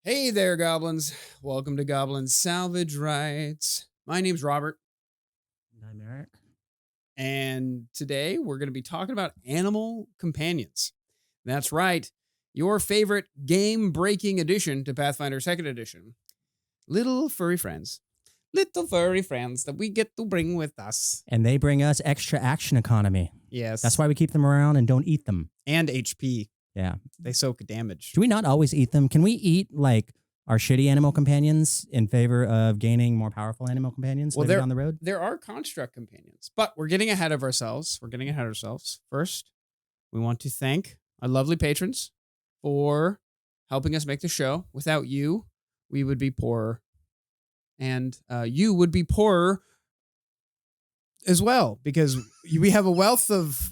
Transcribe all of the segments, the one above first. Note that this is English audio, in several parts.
Hey there, goblins. Welcome to Goblin Salvage Rights. My name's Robert, I'm Erik. and today we're going to be talking about animal companions. That's right, your favorite game-breaking addition to Pathfinder 2nd Edition. Little furry friends. Little furry friends that we get to bring with us. And they bring us extra action economy. Yes. That's why we keep them around and don't eat them. And HP. Yeah. They soak damage. Do we not always eat them? Can we eat like our shitty animal companions in favor of gaining more powerful animal companions later down the road? There are construct companions, but we're getting ahead of ourselves. First, we want to thank our lovely patrons for helping us make the show. Without you, we would be poorer. And you would be poorer as well, because we have a wealth of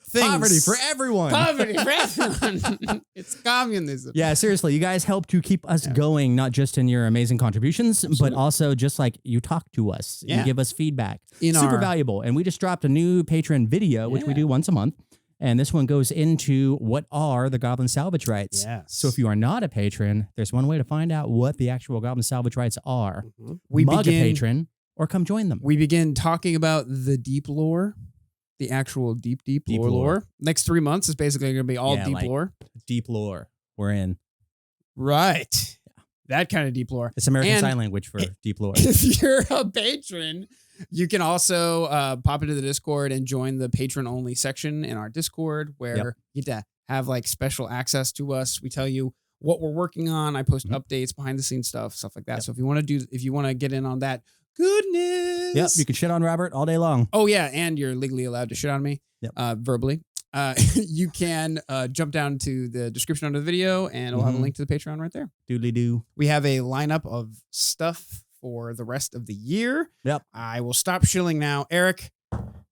things. Poverty for everyone. Poverty for everyone. It's communism. Yeah, seriously. You guys help to keep us going, not just in your amazing contributions, but also just like you talk to us and give us feedback. Super valuable. And we just dropped a new Patreon video, which we do once a month. And this one goes into what are the Goblin Salvage Rights. Yes. So if you are not a patron, there's one way to find out what the actual Goblin Salvage Rights are. Mm-hmm. Mug a patron or come join them. We begin talking about the deep lore. The actual deep lore. Next 3 months is basically going to be all deep lore. Deep lore. We're in. Right. Yeah. That kind of deep lore. It's American Sign Language for deep lore. If you're a patron, you can also pop into the Discord and join the patron-only section in our Discord where you get to have like special access to us. We tell you what we're working on. I post updates, behind-the-scenes stuff like that. So if you want to get in on that, goodness. Yep, you can shit on Robert all day long. Oh, yeah, and you're legally allowed to shit on me verbally. You can jump down to the description under the video, and it'll have a link to the Patreon right there. Doodly-doo. We have a lineup of stuff for the rest of the year. Yep. I will stop shilling now. Erik,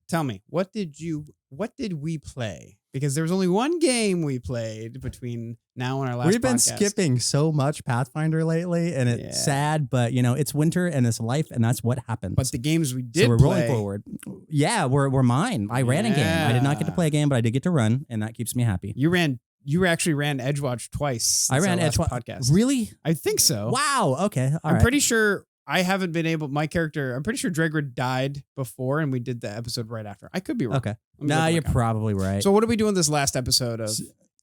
tell me, what did we play? Because there was only one game we played between now and our last We've been podcast. skipping so much Pathfinder lately, and it's sad, but it's winter and it's life, and that's what happens. But the games we did so we're play, rolling forward. Yeah, we're mine. I ran a game. I did not get to play a game, but I did get to run, and that keeps me happy. You actually ran Edgewatch twice. I ran Edgewatch podcast. Really? I think so. Wow. Okay. I'm pretty sure I haven't been able. My character. I'm pretty sure Dregrid died before, and we did the episode right after. I could be wrong. Okay. Nah, you're probably right. So what are we doing this last episode of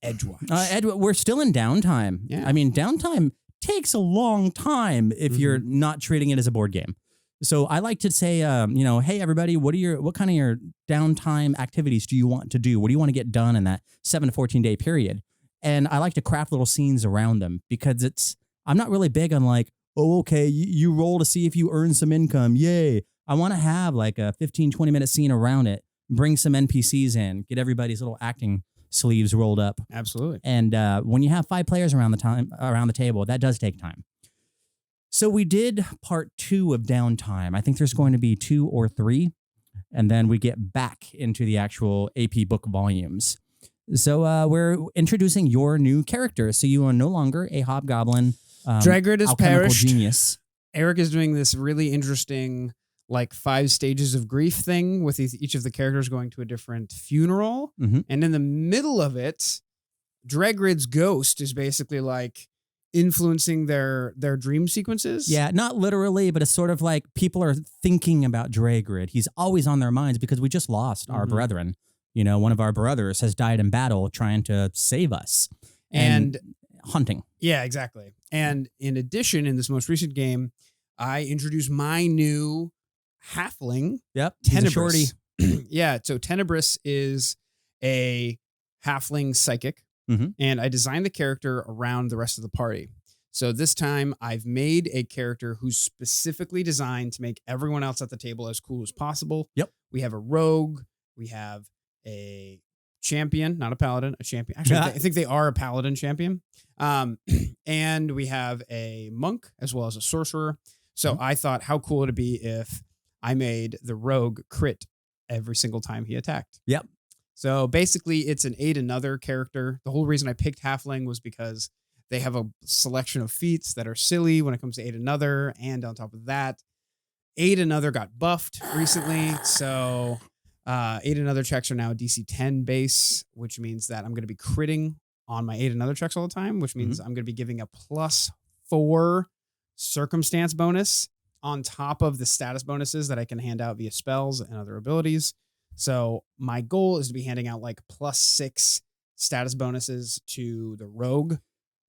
Edgewatch? We're still in downtime. Yeah. I mean, downtime takes a long time if you're not treating it as a board game. So I like to say, hey everybody, what kind of your downtime activities do you want to do? What do you want to get done in that 7 to 14 day period? And I like to craft little scenes around them because I'm not really big on like, oh, okay, you roll to see if you earn some income. Yay. I want to have like a 15, 20 minute scene around it, bring some NPCs in, get everybody's little acting sleeves rolled up. Absolutely. And when you have 5 players around the table, that does take time. So we did part 2 of downtime. I think there's going to be 2 or 3, and then we get back into the actual AP book volumes. So we're introducing your new character. So you are no longer a hobgoblin. Dregrid is perished. Genius. Erik is doing this really interesting, like 5 stages of grief thing with each of the characters going to a different funeral. Mm-hmm. And in the middle of it, Dregrid's ghost is basically like influencing their dream sequences. Yeah, not literally, but it's sort of like people are thinking about Dregrid. He's always on their minds because we just lost our brethren. One of our brothers has died in battle trying to save us. And hunting. Yeah, exactly. And in addition, in this most recent game, I introduced my new halfling. Yep. Tenebris. Yeah. So Tenebris is a halfling psychic. Mm-hmm. And I designed the character around the rest of the party. So this time I've made a character who's specifically designed to make everyone else at the table as cool as possible. Yep. We have a rogue. We have a champion, not a paladin, a champion. Actually, I think they are a paladin champion. And we have a monk as well as a sorcerer. So I thought, how cool would it be if I made the rogue crit every single time he attacked? Yep. So basically, it's an aid another character. The whole reason I picked halfling was because they have a selection of feats that are silly when it comes to aid another. And on top of that, aid another got buffed recently. So aid another checks are now DC 10 base, which means that I'm going to be critting on my aid another checks all the time, which means I'm going to be giving a plus 4 circumstance bonus on top of the status bonuses that I can hand out via spells and other abilities. So my goal is to be handing out like +6 status bonuses to the rogue.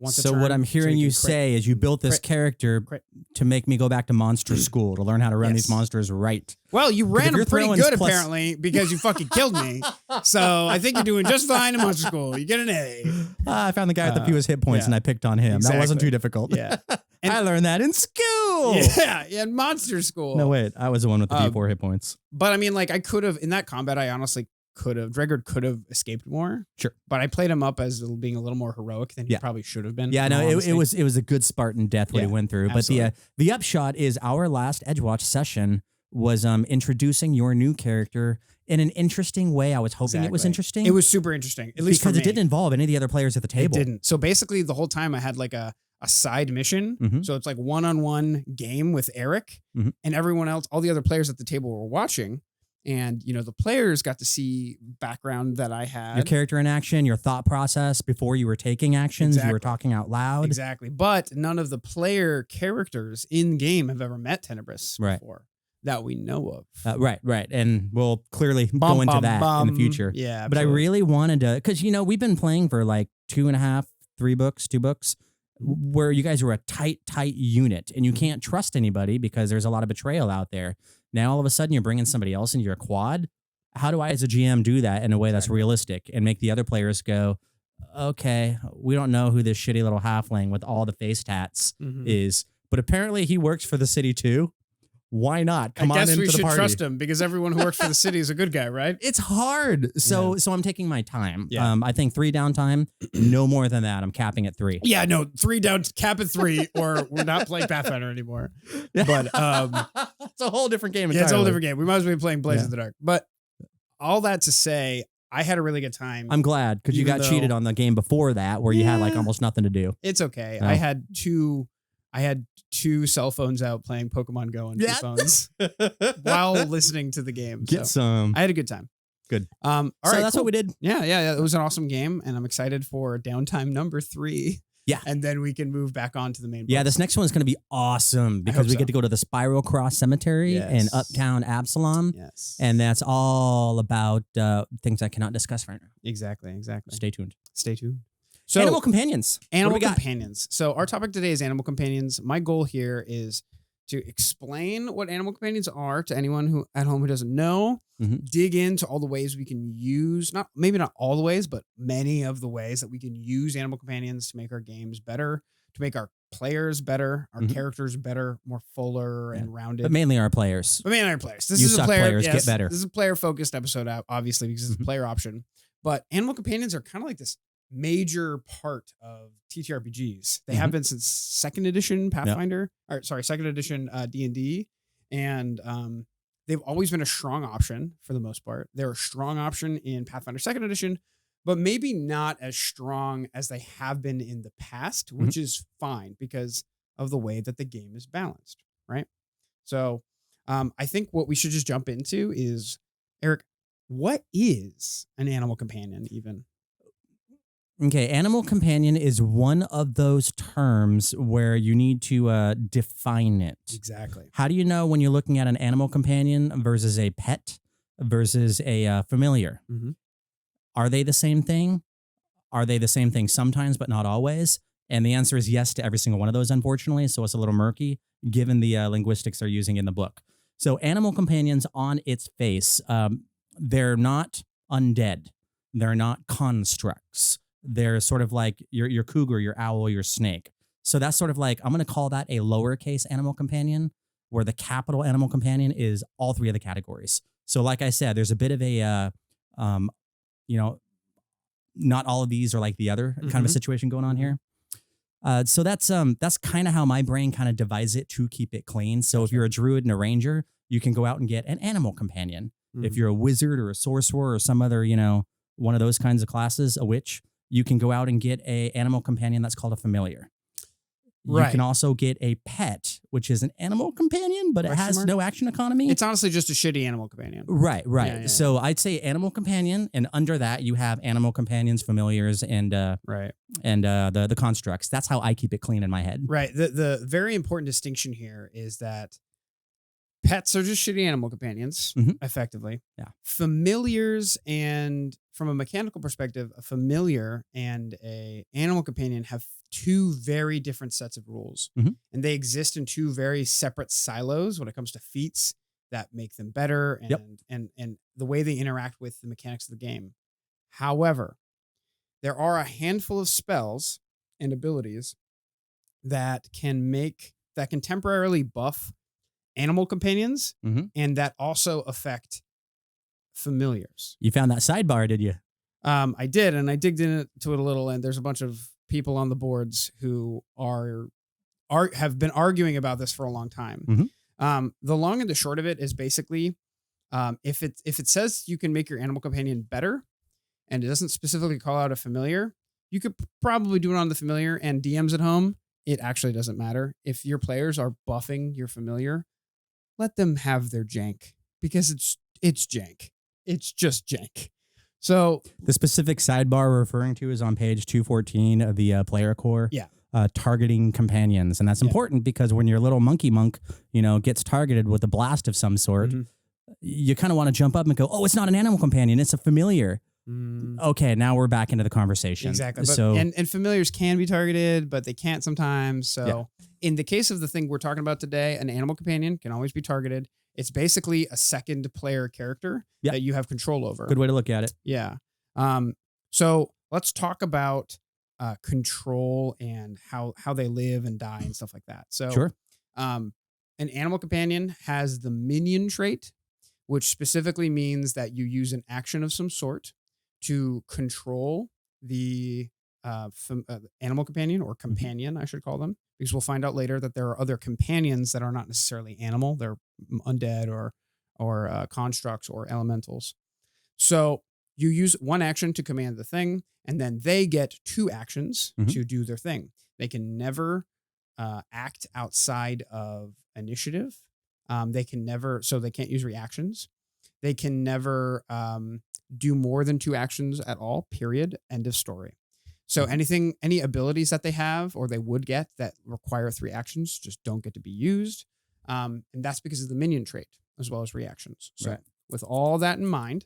So what I'm hearing you say is you built this character to make me go back to monster school to learn how to run these monsters right. Well, you ran them pretty good apparently because you fucking killed me. So I think you're doing just fine in monster school. You get an A. I found the guy with the fewest hit points and I picked on him. Exactly. That wasn't too difficult. Yeah. And I learned that in school. Yeah, in monster school. No, wait. I was the one with the D4 hit points. But I mean, like I could have, in that combat, I honestly could have, Dregard could have escaped more. Sure. But I played him up as being a little more heroic than he probably should have been. Yeah, no, it was a good Spartan death what he went through. Absolutely. But the upshot is our last Edgewatch session was introducing your new character in an interesting way. I was hoping it was interesting. It was super interesting, at least because it didn't involve any of the other players at the table. It didn't. So basically the whole time I had like a side mission. So it's like one-on-one game with Erik and everyone else, all the other players at the table were watching. And, you know, the players got to see background that I had. Your character in action, your thought process before you were taking actions. You were talking out loud. Exactly. But none of the player characters in game have ever met Tenebris before that we know of. Right. And we'll clearly go into that in the future. Yeah. But I really wanted to, because, you know, we've been playing for like 2.5, 3 books, 2 books, where you guys were a tight unit and you can't trust anybody because there's a lot of betrayal out there. Now, all of a sudden, you're bringing somebody else into your quad. How do I, as a GM, do that in a way that's realistic and make the other players go, okay, we don't know who this shitty little halfling with all the face tats is, but apparently he works for the city too. Why not? Come on into the party. I guess we should trust him because everyone who works for the city is a good guy, right? It's hard. So I'm taking my time. Yeah. I think 3 downtime, no more than that. I'm capping at 3. Yeah, no, 3 down, cap at 3, or we're not playing Pathfinder anymore. But it's a whole different game entirely. Yeah, it's a whole different game. We might as well be playing Blaze of the Dark. But all that to say, I had a really good time. I'm glad because you got cheated on the game before that where you had like almost nothing to do. It's okay. No. I had 2 cell phones out playing Pokemon Go on 2 phones while listening to the game. Get some. I had a good time. Good. All right, that's what we did. Yeah. It was an awesome game, and I'm excited for downtime number 3. Yeah. And then we can move back on to the main book. Yeah, this next one is going to be awesome because we get to go to the Spiral Cross Cemetery in Uptown Absalom. Yes. And that's all about things I cannot discuss right now. Exactly. Stay tuned. So, animal companions. Animal companions. So our topic today is animal companions. My goal here is to explain what animal companions are to anyone who at home who doesn't know. Dig into all the ways we can use, maybe not all the ways, but many of the ways that we can use animal companions to make our games better, to make our players better, our characters better, more fuller and rounded. But mainly our players. This is a player. Get better. This is a player-focused episode, obviously, because it's a player option. But animal companions are kind of like this major part of TTRPGs. They have been since 2nd edition Pathfinder, or sorry, 2nd edition D&D, and they've always been a strong option for the most part. They're a strong option in Pathfinder 2nd edition, but maybe not as strong as they have been in the past, which is fine because of the way that the game is balanced, right? So I think what we should just jump into is, Erik, what is an animal companion even? Okay, animal companion is one of those terms where you need to define it. Exactly. How do you know when you're looking at an animal companion versus a pet versus a familiar? Are they the same thing? Are they the same thing sometimes, but not always? And the answer is yes to every single one of those, unfortunately. So it's a little murky given the linguistics they're using in the book. So animal companions on its face, they're not undead. They're not constructs. They're sort of like your cougar, your owl, your snake. So that's sort of like, I'm going to call that a lowercase animal companion, where the capital animal companion is all 3 of the categories. So like I said, there's a bit of a, not all of these are like the other kind of a situation going on here. So that's kind of how my brain kind of divides it to keep it clean. So if you're a druid and a ranger, you can go out and get an animal companion. If you're a wizard or a sorcerer or some other, one of those kinds of classes, a witch, you can go out and get a animal companion that's called a familiar. You can also get a pet, which is an animal companion, but it has no action economy. It's honestly just a shitty animal companion. Right. So I'd say animal companion, and under that you have animal companions, familiars, and the constructs. That's how I keep it clean in my head. Right. The very important distinction here is that pets are just shitty animal companions, effectively. Yeah. Familiars, and from a mechanical perspective, a familiar and a animal companion have two very different sets of rules. And they exist in two very separate silos when it comes to feats that make them better and the way they interact with the mechanics of the game. However, there are a handful of spells and abilities that can temporarily buff animal companions and that also affect familiars. You found that sidebar, did you? I did, and I digged into it a little, and there's a bunch of people on the boards who have been arguing about this for a long time. The long and the short of it is basically if it says you can make your animal companion better and it doesn't specifically call out a familiar, you could probably do it on the familiar, and DMs at home, it actually doesn't matter. If your players are buffing your familiar, let them have their jank, because it's jank. It's just jank. So the specific sidebar we're referring to is on page 214 of the player core. Yeah. Targeting companions. And that's important because when your little monkey monk, gets targeted with a blast of some sort, you kind of want to jump up and go, oh, it's not an animal companion, it's a familiar. Okay, now we're back into the conversation. Exactly. And familiars can be targeted, but they can't sometimes. So in the case of the thing we're talking about today, an animal companion can always be targeted. It's basically a second player character that you have control over. Good way to look at it. Yeah. So let's talk about control and how they live and die and stuff like that. So sure. An animal companion has the minion trait, which specifically means that you use an action of some sort to control the animal companion, or companion, I should call them, because we'll find out later that there are other companions that are not necessarily animal. They're undead or constructs or elementals. So you use one action to command the thing, and then they get two actions to do their thing. They can never act outside of initiative. They can't use reactions. They can never do more than two actions at all, period, end of story. So any abilities that they have or they would get that require three actions just don't get to be used. And that's because of the minion trait as well as reactions. So with all that in mind,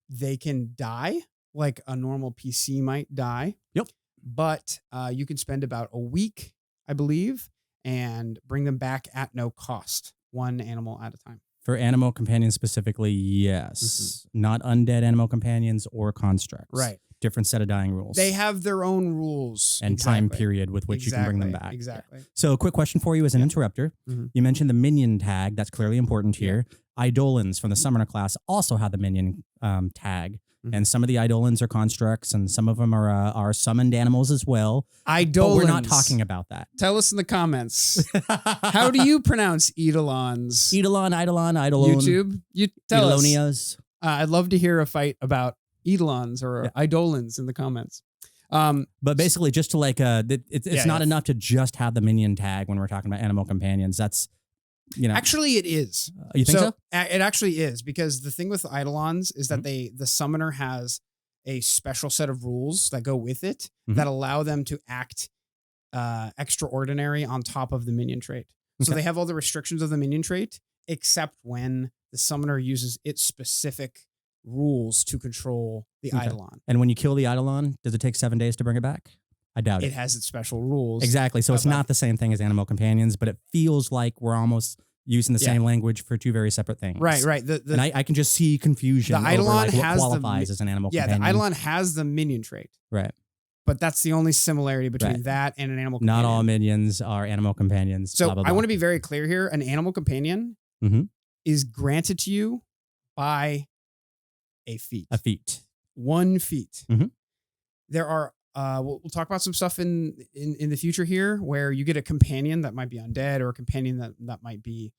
they can die like a normal PC might die. Yep. But you can spend about a week, I believe, and bring them back at no cost, one animal at a time. For animal companions specifically, yes. Not undead animal companions or constructs. Right. Different set of dying rules. They have their own rules. And time period with which you can bring them back. Exactly. Yeah. So a quick question for you as an interrupter. You mentioned the minion tag. That's clearly important here. Eidolons from the Summoner class also have the minion tag. And some of the Eidolons are constructs, and some of them are summoned animals as well. Eidolons. But we're not talking about that. Tell us in the comments. How do you pronounce Eidolons? Eidolon. YouTube. You tell Eidolonias. us. I'd love to hear a fight about Eidolons or Eidolons in the comments. But basically, just to it's not enough to just have the minion tag when we're talking about animal companions. That's Actually, it is. You think so? It actually is, because the thing with Eidolons is that the summoner has a special set of rules that go with it that allow them to act extraordinary on top of the minion trait. So they have all the restrictions of the minion trait, except when the summoner uses its specific rules to control the Eidolon. And when you kill the Eidolon, does it take 7 days to bring it back? I doubt it. It has its special rules. Exactly. So it's not the same thing as animal companions, but it feels like we're almost using the same language for two very separate things. Right. And I can just see confusion the over Eidolon what has qualifies as an animal companion. Yeah, the Eidolon has the minion trait. Right. But that's the only similarity between that and an animal companion. Not all minions are animal companions. So blah, blah, blah. I want to be very clear here. An animal companion is granted to you by a feat. A feat. One feat. There are we'll talk about some stuff in the future here where you get a companion that might be undead, or a companion that might be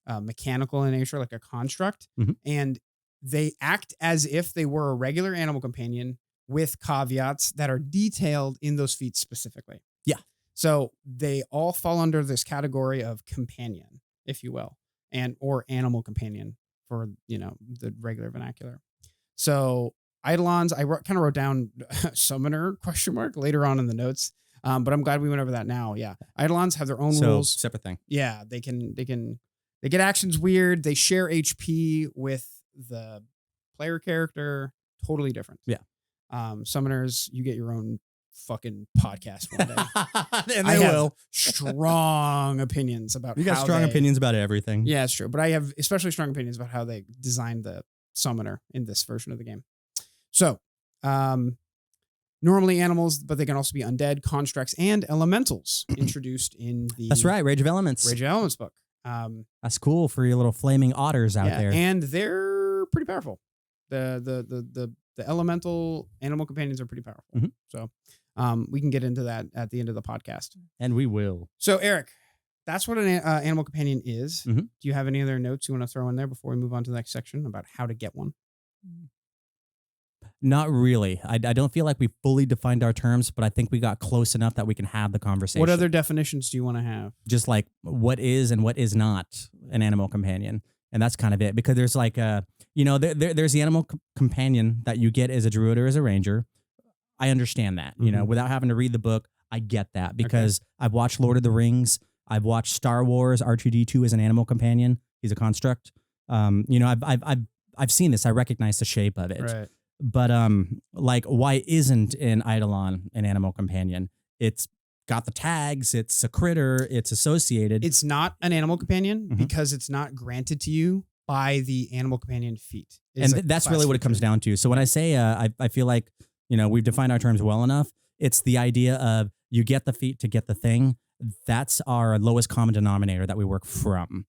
mechanical in nature, like a construct, and they act as if they were a regular animal companion with caveats that are detailed in those feats specifically. Yeah. So they all fall under this category of companion, if you will, or animal companion for, the regular vernacular. So Eidolons, I kind of wrote down summoner ? Later on in the notes. But I'm glad we went over that now. Yeah. Eidolons have their own rules. Separate thing. Yeah. They get actions weird. They share HP with the player character. Totally different. Yeah. Summoners, you get your own fucking podcast one day. And I they have will. strong opinions about You got how strong opinions about everything. Yeah, it's true. But I have especially strong opinions about how they designed the summoner in this version of the game. So, normally animals, but they can also be undead, constructs, and elementals introduced in the That's right, Rage of Elements. Rage of Elements book. That's cool for your little flaming otters out there. And they're pretty powerful. The elemental animal companions are pretty powerful. Mm-hmm. So we can get into that at the end of the podcast. And we will. So Eric, that's what an animal companion is. Mm-hmm. Do you have any other notes you want to throw in there before we move on to the next section about how to get one? Not really. I don't feel like we fully defined our terms, but I think we got close enough that we can have the conversation. What other definitions do you want to have? Just like what is and what is not an animal companion. And that's kind of it. Because there's like there's the animal companion that you get as a druid or as a ranger. I understand that, without having to read the book. I get that because I've watched Lord of the Rings. I've watched Star Wars. R2-D2 is an animal companion. He's a construct. I've seen this. I recognize the shape of it. Right. But why isn't an Eidolon an animal companion? It's got the tags. It's a critter. It's associated. It's not an animal companion because it's not granted to you by the animal companion feat. And that's really what it comes down to. So when I say I feel like we've defined our terms well enough. It's the idea of you get the feat to get the thing. That's our lowest common denominator that we work from.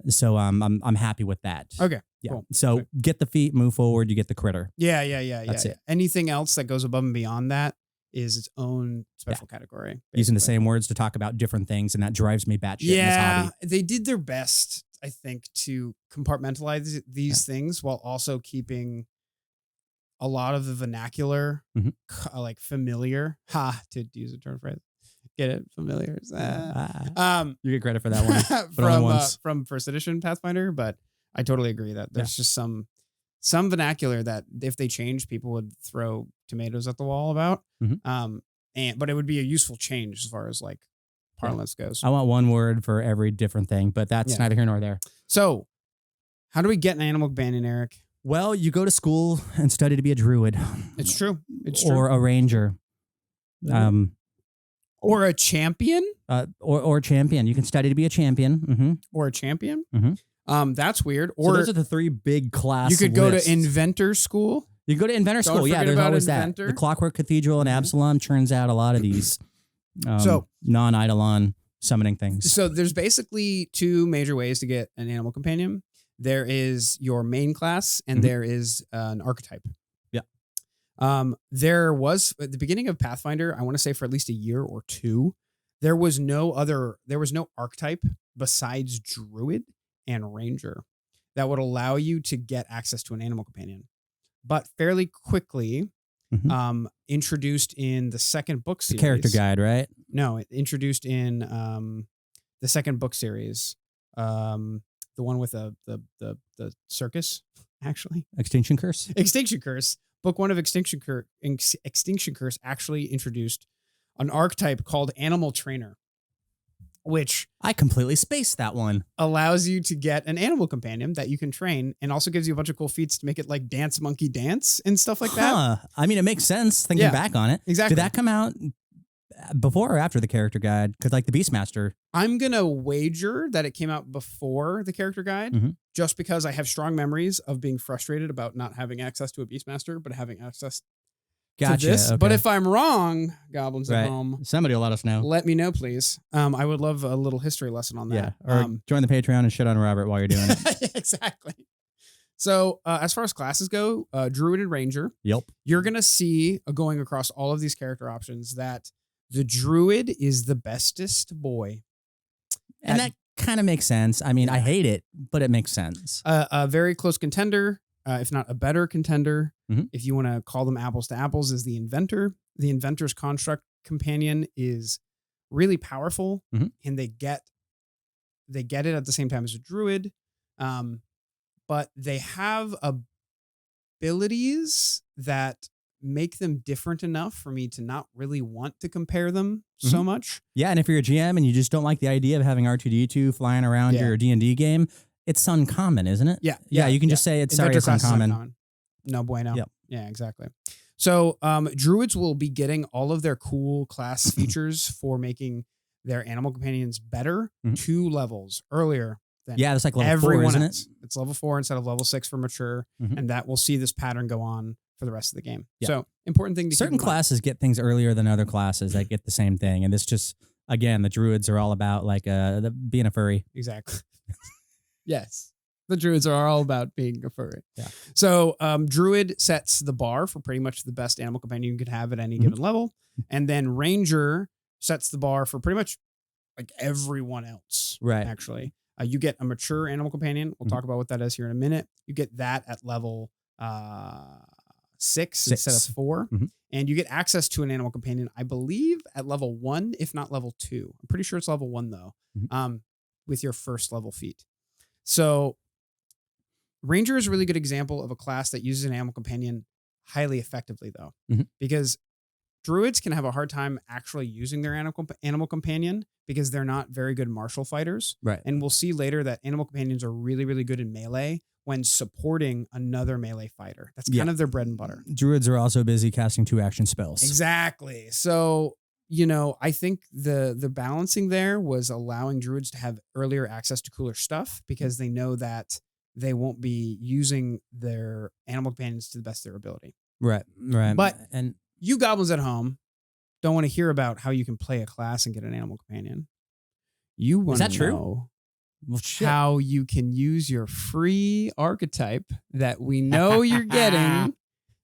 So I'm happy with that. Okay. Yeah. Cool. So get the feat, move forward, you get the critter. Yeah. That's it. Anything else that goes above and beyond that is its own special category. Basically. Using the same words to talk about different things, and that drives me batshit in this hobby. They did their best, I think, to compartmentalize these things while also keeping a lot of the vernacular like familiar. To use a term phrase. Get it? Familiar. You get credit for that one. But from first edition Pathfinder, but I totally agree that there's just some vernacular that if they change, people would throw tomatoes at the wall about. But it would be a useful change as far as like parlance goes. I want one word for every different thing, but that's neither here nor there. So how do we get an animal companion, Eric? Well, you go to school and study to be a druid. It's true. It's true. Or a ranger. Or a champion? Or a champion. You can study to be a champion. Or a champion? That's weird. So those are the three big classes. You could go to inventor school. You can go to inventor school. Yeah, there's always inventor. that. The Clockwork Cathedral in Absalom churns out a lot of these non-Eidolon summoning things. So there's basically two major ways to get an animal companion. There is your main class and there is an archetype. There was at the beginning of Pathfinder, I want to say for at least a year or two, there was no archetype besides Druid and Ranger that would allow you to get access to an animal companion. But fairly quickly, introduced in the second book series. The character guide, right? No, it introduced in the second book series. The one with the circus, actually. Extinction Curse? Extinction Curse. Book 1 of Extinction Curse actually introduced an archetype called Animal Trainer, which I completely spaced that one. Allows you to get an animal companion that you can train and also gives you a bunch of cool feats to make it like dance monkey dance and stuff like that. I mean, it makes sense thinking back on it. Exactly. Did that come out before or after the character guide? Because like the Beastmaster. I'm going to wager that it came out before the character guide just because I have strong memories of being frustrated about not having access to a Beastmaster, but having access to this. Okay. But if I'm wrong, goblins at home, somebody will let us know. Let me know, please. I would love a little history lesson on that. Yeah, or join the Patreon and shit on Robert while you're doing it. Exactly. So as far as classes go, Druid and Ranger. Yep. You're going to see going across all of these character options that the Druid is the bestest boy. And that kind of makes sense. I mean, I hate it, but it makes sense. A very close contender. if not a better contender, Mhm. if you want to call them apples to apples, is the Inventor. The Inventor's Construct Companion is really powerful, Mhm. and they get it at the same time as a Druid, but they have abilities that make them different enough for me to not really want to compare them so much. Yeah, and if you're a GM and you just don't like the idea of having R2D2 flying around your D&D game, it's uncommon, isn't it? Yeah. Yeah, you can just say it's sorry, it's class is uncommon. No bueno. Yep. Yeah, exactly. So Druids will be getting all of their cool class features for making their animal companions better 2 levels earlier than Yeah, it's like level 4, everyone isn't else. it? It's level 4 instead of level 6 for mature, and that we'll see this pattern go on for the rest of the game. Yeah. So important thing to certain keep in mind. classes get things earlier than other classes that get the same thing, and this just again the Druids are all about like being a furry. Exactly. Yes. The Druids are all about being a furry. Yeah. So Druid sets the bar for pretty much the best animal companion you could have at any given level. And then Ranger sets the bar for pretty much like everyone else. Right. Actually. You get a mature animal companion. We'll talk about what that is here in a minute. You get that at level 6 instead of 4. And you get access to an animal companion, I believe, at level 1, if not level 2. I'm pretty sure it's level 1, though, with your first level feat. So Ranger is a really good example of a class that uses an animal companion highly effectively, though, because Druids can have a hard time actually using their animal companion because they're not very good martial fighters. Right. And we'll see later that animal companions are really, really good in melee when supporting another melee fighter. That's kind of their bread and butter. Druids are also busy casting 2-action spells. Exactly. So, I think the balancing there was allowing Druids to have earlier access to cooler stuff because they know that they won't be using their animal companions to the best of their ability. Right. But and you goblins at home don't want to hear about how you can play a class and get an animal companion. You want to know how you can use your free archetype that we know you're getting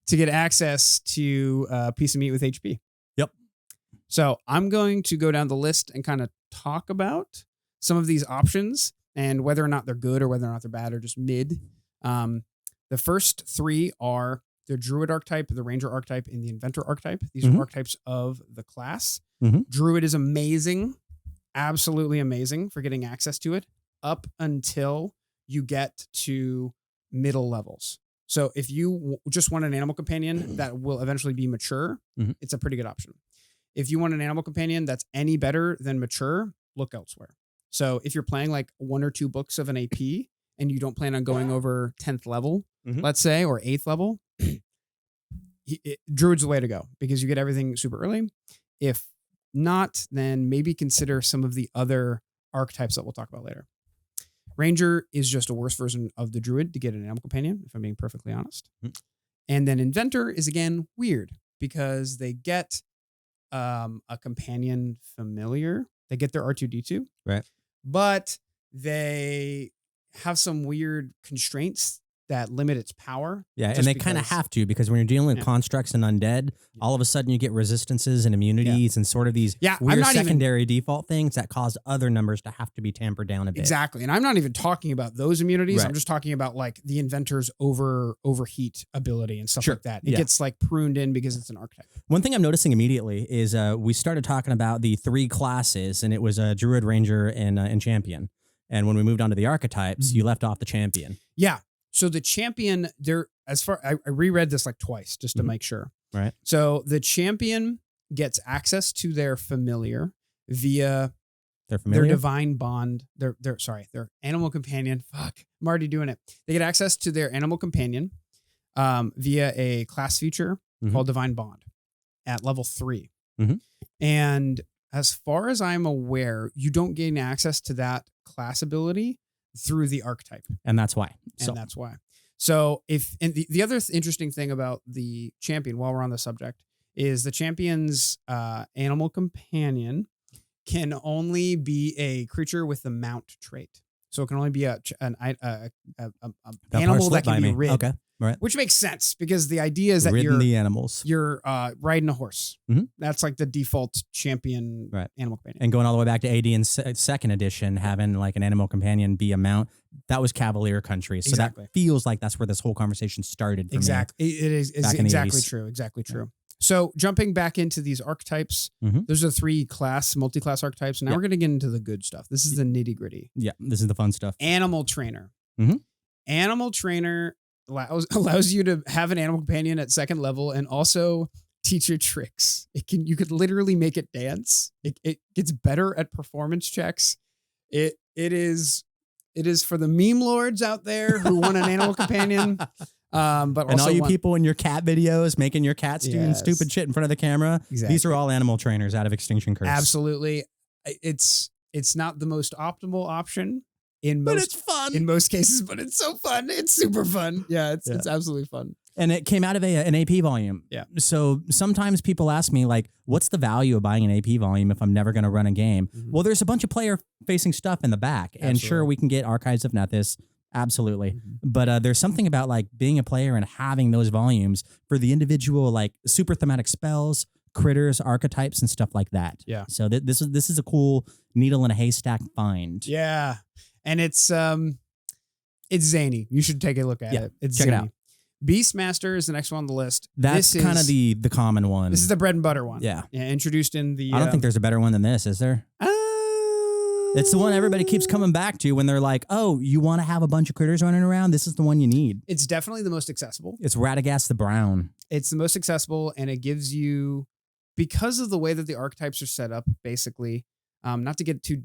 to get access to a piece of meat with HP. Yep. So I'm going to go down the list and kind of talk about some of these options and whether or not they're good or whether or not they're bad or just mid. The first 3 are the Druid archetype, the Ranger archetype, and the Inventor archetype. These are archetypes of the class. Druid is amazing, absolutely amazing for getting access to it up until you get to middle levels. So if you just want an animal companion that will eventually be mature, it's a pretty good option. If you want an animal companion that's any better than mature, look elsewhere. So if you're playing like 1 or 2 books of an AP and you don't plan on going over 10th level, let's say, or 8th level, Druid's the way to go because you get everything super early. If not, then maybe consider some of the other archetypes that we'll talk about later. Ranger is just a worse version of the Druid to get an animal companion, if I'm being perfectly honest. And then Inventor is, again, weird because they get a companion familiar. They get their R2D2. Right. But they have some weird constraints that limit its power. Yeah, and they kind of have to because when you're dealing with constructs and undead, all of a sudden you get resistances and immunities and sort of these weird secondary default things that cause other numbers to have to be tampered down a bit. Exactly. And I'm not even talking about those immunities. Right. I'm just talking about like the Inventor's overheat ability and stuff like that. It gets like pruned in because it's an archetype. One thing I'm noticing immediately is we started talking about the 3 classes, and it was a Druid, Ranger, and Champion. And when we moved on to the archetypes, you left off the Champion. Yeah. So the Champion, I reread this like twice just to make sure. Right. So the Champion gets access to their familiar via their divine bond. Their animal companion. Fuck, I'm already doing it. They get access to their animal companion via a class feature called Divine Bond at level 3. And as far as I'm aware, you don't gain access to that class ability through the archetype. And that's why. So the other interesting thing about the Champion, while we're on the subject, is the Champion's animal companion can only be a creature with the mount trait. So it can only be an animal that can be rid. Okay. Right. Which makes sense because the idea is that Ridden the animals. you're riding a horse. Mhm. That's like the default champion animal companion. And going all the way back to AD in second edition, having like an animal companion be a mount, that was Cavalier country. So that feels like that's where this whole conversation started for me. It is exactly true. Exactly true. So jumping back into these archetypes, those are 3 multi-class archetypes. Now we're going to get into the good stuff. This is the nitty gritty. Yeah, this is the fun stuff. Animal trainer. Mhm. Animal trainer allows you to have an animal companion at second level and also teach it tricks. You could literally make it dance. It gets better at performance checks. It is for the meme lords out there who want an animal companion. But and all you people in your cat videos making your cats doing stupid shit in front of the camera. Exactly. These are all animal trainers out of Extinction Curse. Absolutely. It's not the most optimal option but it's fun in most cases, but it's so fun. It's super fun. Yeah, it's absolutely fun. And it came out of an AP volume. Yeah. So sometimes people ask me like, what's the value of buying an AP volume if I'm never going to run a game? Well, there's a bunch of player facing stuff in the back. And sure, we can get Archives of Nethys. Absolutely. But there's something about like being a player and having those volumes for the individual, like super thematic spells, critters, archetypes, and stuff like that. Yeah. So this is a cool needle in a haystack find. Yeah. And it's zany. You should take a look at it. It's check zany. it out. Beastmaster is the next one on the list. That's kind of the common one. This is the bread and butter one. Yeah. Introduced in the. I don't think there's a better one than this, is there? It's the one everybody keeps coming back to when they're like, oh, you want to have a bunch of critters running around? This is the one you need. It's definitely the most accessible. It's Radagast the Brown. It's the most accessible, and it gives you, because of the way that the archetypes are set up, basically, not to get too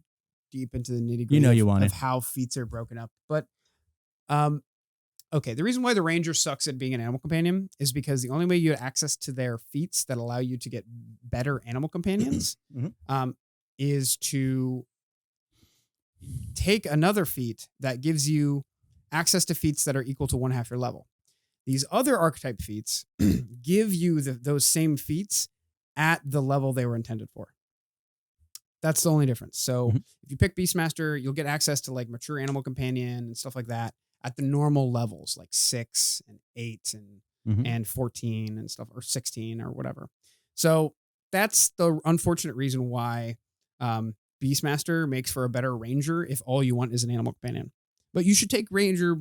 deep into the nitty gritty of how feats are broken up, but okay, the reason why the ranger sucks at being an animal companion is because the only way you have access to their feats that allow you to get better animal companions is to take another feat that gives you access to feats that are equal to 1/2 your level. These other archetype feats give you those same feats at the level they were intended for. That's the only difference. So if you pick Beastmaster, you'll get access to like mature animal companion and stuff like that at the normal levels, like 6 and 8 and 14 and stuff, or 16 or whatever. So that's the unfortunate reason why Beastmaster makes for a better ranger if all you want is an animal companion. But you should take ranger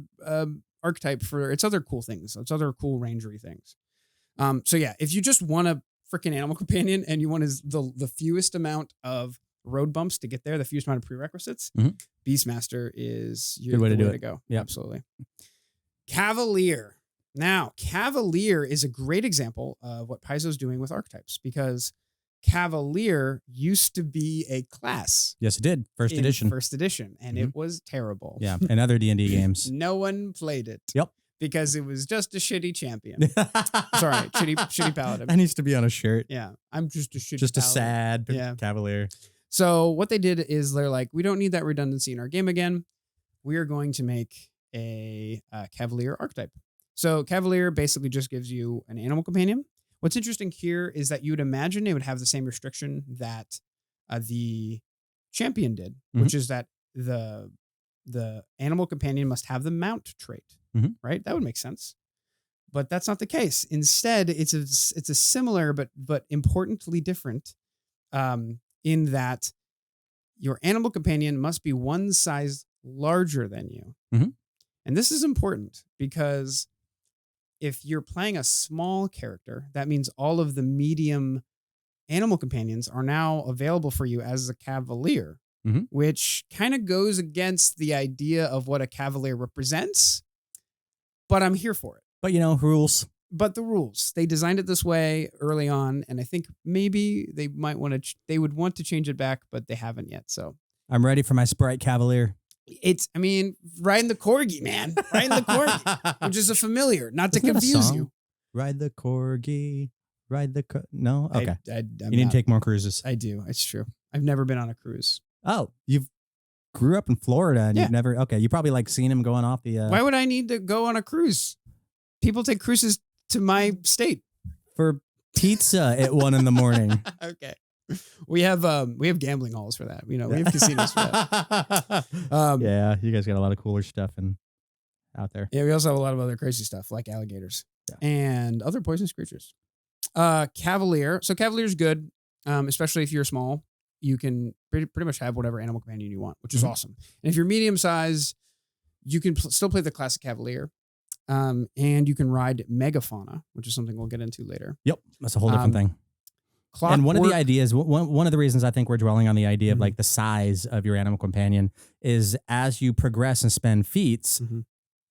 archetype for its other cool things, its other cool rangery things. So yeah, if you just want a freaking animal companion and you want the fewest amount of road bumps to get there, the fewest amount of prerequisites, Beastmaster is good way to go. Yep. Absolutely. Cavalier. Now, Cavalier is a great example of what Paizo's doing with archetypes, because Cavalier used to be a class. Yes, it did. First edition. And it was terrible. Yeah, and other D&D games. No one played it. Yep. Because it was just a shitty champion. Sorry, shitty paladin. That needs to be on a shirt. Yeah, I'm just a shitty Just a paladin. sad Cavalier. So what they did is they're like, we don't need that redundancy in our game again. We are going to make a Cavalier archetype. So Cavalier basically just gives you an animal companion. What's interesting here is that you would imagine it would have the same restriction that the champion did, which is that the animal companion must have the mount trait, right? That would make sense. But that's not the case. Instead, it's a similar but importantly different in that your animal companion must be one size larger than you. And this is important because if you're playing a small character, that means all of the medium animal companions are now available for you as a Cavalier, which kind of goes against the idea of what a Cavalier represents. But I'm here for it. But rules. But the rules, they designed it this way early on, and I think maybe they might want to. They would want to change it back, but they haven't yet. So I'm ready for my Sprite Cavalier. Riding the corgi, man, riding the corgi, which is a familiar, not to confuse you. Ride the corgi, no, okay. You need to take more cruises. I do. It's true. I've never been on a cruise. Oh, you've grew up in Florida and you've never. Okay, you probably seen him going off the. Why would I need to go on a cruise? People take cruises to my state for pizza at 1 a.m. Okay. We have gambling halls for that. We have casinos for that. Yeah, you guys got a lot of cooler stuff in out there. Yeah, we also have a lot of other crazy stuff like alligators and other poisonous creatures. Cavalier. So Cavalier's good, especially if you're small. You can pretty much have whatever animal companion you want, which is awesome. And if you're medium size, you can still play the classic Cavalier. And you can ride megafauna, which is something we'll get into later. Yep, that's a whole different thing. Clockwork, and one of the ideas, one of the reasons I think we're dwelling on the idea of like the size of your animal companion is as you progress and spend feats,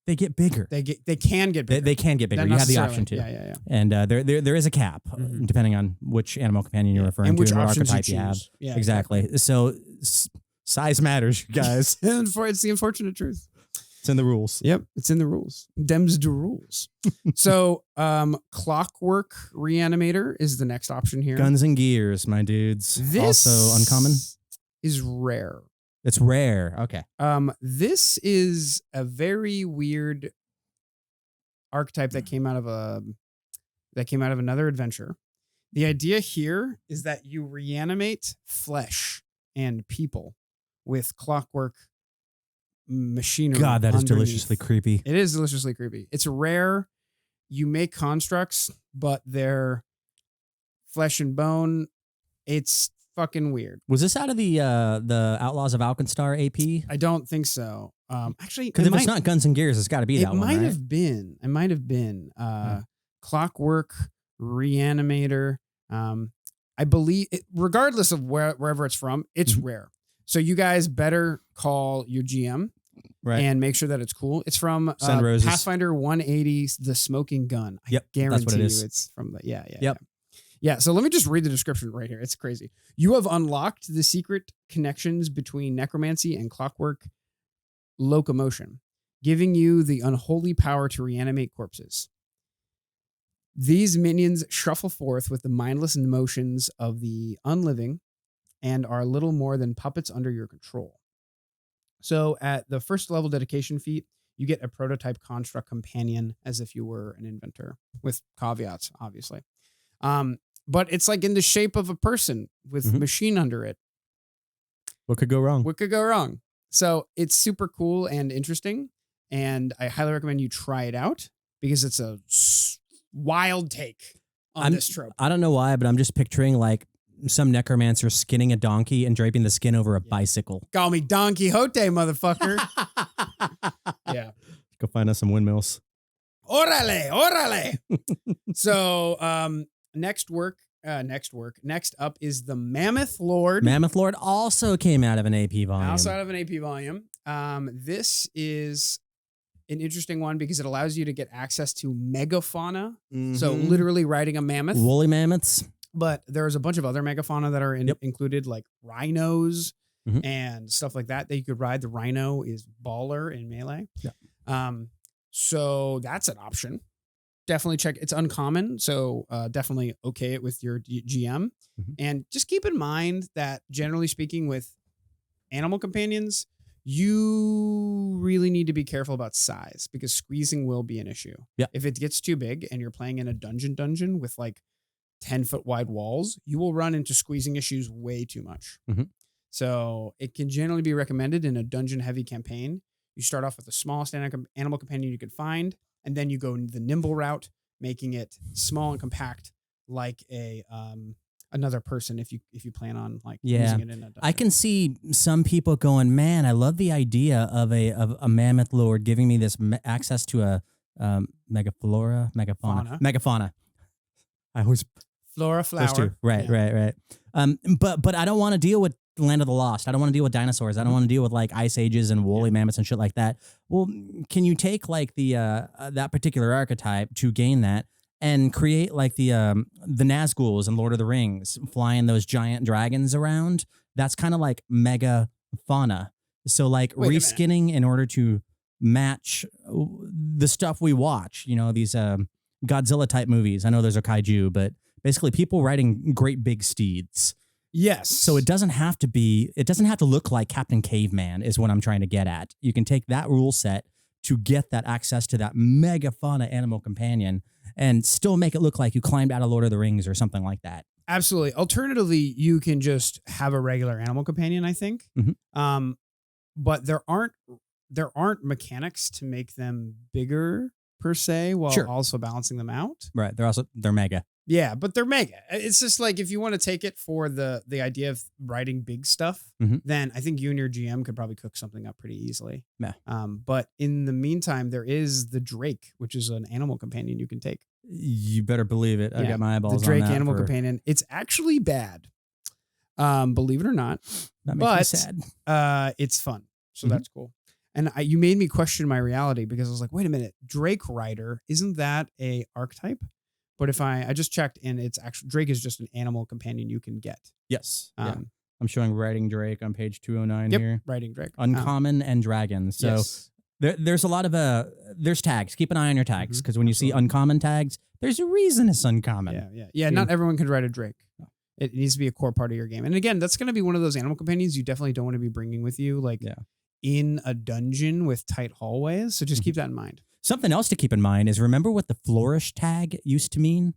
they get bigger. They can get bigger. They can get bigger. Not You have the option to. Yeah. And there is a cap depending on which animal companion you're referring and which to and what options archetype you have. Yeah, exactly. So size matters, you guys. It's the unfortunate truth. It's in the rules. Yep, it's in the rules. Dems do rules. So, Clockwork Reanimator is the next option here. Guns and gears, my dudes. This also uncommon. Is rare. It's rare. Okay. This is a very weird archetype that came out of another adventure. The idea here is that you reanimate flesh and people with clockwork machinery. God, that is underneath. deliciously creepy. It is deliciously creepy. It's rare. You make constructs, but they're flesh and bone. It's fucking weird. Was this out of the Outlaws of Alkenstar AP? I don't think so. Actually, because if it's not Guns and Gears, it's got to be that one. It might right? have been. It might have been. Clockwork Reanimator. I believe, regardless of wherever it's from, it's rare. So you guys better call your GM and make sure that it's cool. It's from Pathfinder 180, The Smoking Gun. I guarantee that's what it is. It's from the Yeah, so let me just read the description right here. It's crazy. You have unlocked the secret connections between necromancy and clockwork locomotion, giving you the unholy power to reanimate corpses. These minions shuffle forth with the mindless motions of the unliving and are little more than puppets under your control. So at the first level dedication feat, you get a prototype construct companion as if you were an inventor, with caveats, obviously. But it's like in the shape of a person with machine under it. What could go wrong? What could go wrong? So it's super cool and interesting. And I highly recommend you try it out because it's a wild take on this trope. I don't know why, but I'm just picturing like some necromancer skinning a donkey and draping the skin over a bicycle. Call me Don Quixote, motherfucker. Yeah. Go find us some windmills. Órale. So, next up is the Mammoth Lord. Mammoth Lord also came out of an AP volume. Also out of an AP volume. This is an interesting one because it allows you to get access to megafauna. So literally riding a mammoth. Woolly mammoths. But there's a bunch of other megafauna that are included, like rhinos and stuff like that you could ride. The rhino is baller in melee. Yeah. So that's an option. Definitely check. It's uncommon, so definitely okay it with your GM. And just keep in mind that generally speaking with animal companions, you really need to be careful about size because squeezing will be an issue. Yeah. If it gets too big and you're playing in a dungeon with like 10-foot wide walls, you will run into squeezing issues way too much. So it can generally be recommended in a dungeon heavy campaign. You start off with the smallest animal companion you could find, and then you go the nimble route, making it small and compact like a another person if you plan on like using it in a dungeon. I can see some people going, man, I love the idea of a mammoth lord giving me this access to a megafauna. I always flower. Right. But I don't want to deal with Land of the Lost. I don't want to deal with dinosaurs. I don't want to deal with like ice ages and woolly mammoths and shit like that. Well, can you take like the that particular archetype to gain that and create like the Nazguls in Lord of the Rings flying those giant dragons around? That's kind of like mega fauna. So like reskinning in order to match the stuff we watch. You know, these Godzilla type movies. I know there's a kaiju, but basically people riding great big steeds. Yes. So it doesn't have to look like Captain Caveman is what I'm trying to get at. You can take that rule set to get that access to that mega fauna animal companion and still make it look like you climbed out of Lord of the Rings or something like that. Absolutely. Alternatively, you can just have a regular animal companion, I think. But there aren't there aren't mechanics to make them bigger per se, while Sure. also balancing them out. Right. They're mega. Yeah, but they're mega. It's just like if you want to take it for the idea of writing big stuff, Mhm. then I think you and your GM could probably cook something up pretty easily. Yeah. But in the meantime, there is the Drake, which is an animal companion you can take. You better believe it. I Yeah, got my eyeballs the Drake on that animal companion. It's actually bad, believe it or not. That makes me sad. It's fun, so Mhm. that's cool. And you made me question my reality because I was like, wait a minute, Drake Rider, isn't that a archetype? But if I just checked, and it's actually Drake is just an animal companion you can get. Yes. Yeah. Um, I'm showing Riding Drake on page 209 Yep, here. Riding Drake. Uncommon and dragon. So Yes. there's a lot of there's tags. Keep an eye on your tags, Mhm, because when you see absolutely. uncommon tags, there's a reason it's uncommon. Yeah. Not everyone can ride a Drake. No. It needs to be a core part of your game. And again, that's going to be one of those animal companions you definitely don't want to be bringing with you, like Yeah. in a dungeon with tight hallways. So just Mhm. keep that in mind. Something else to keep in mind is, remember what the flourish tag used to mean?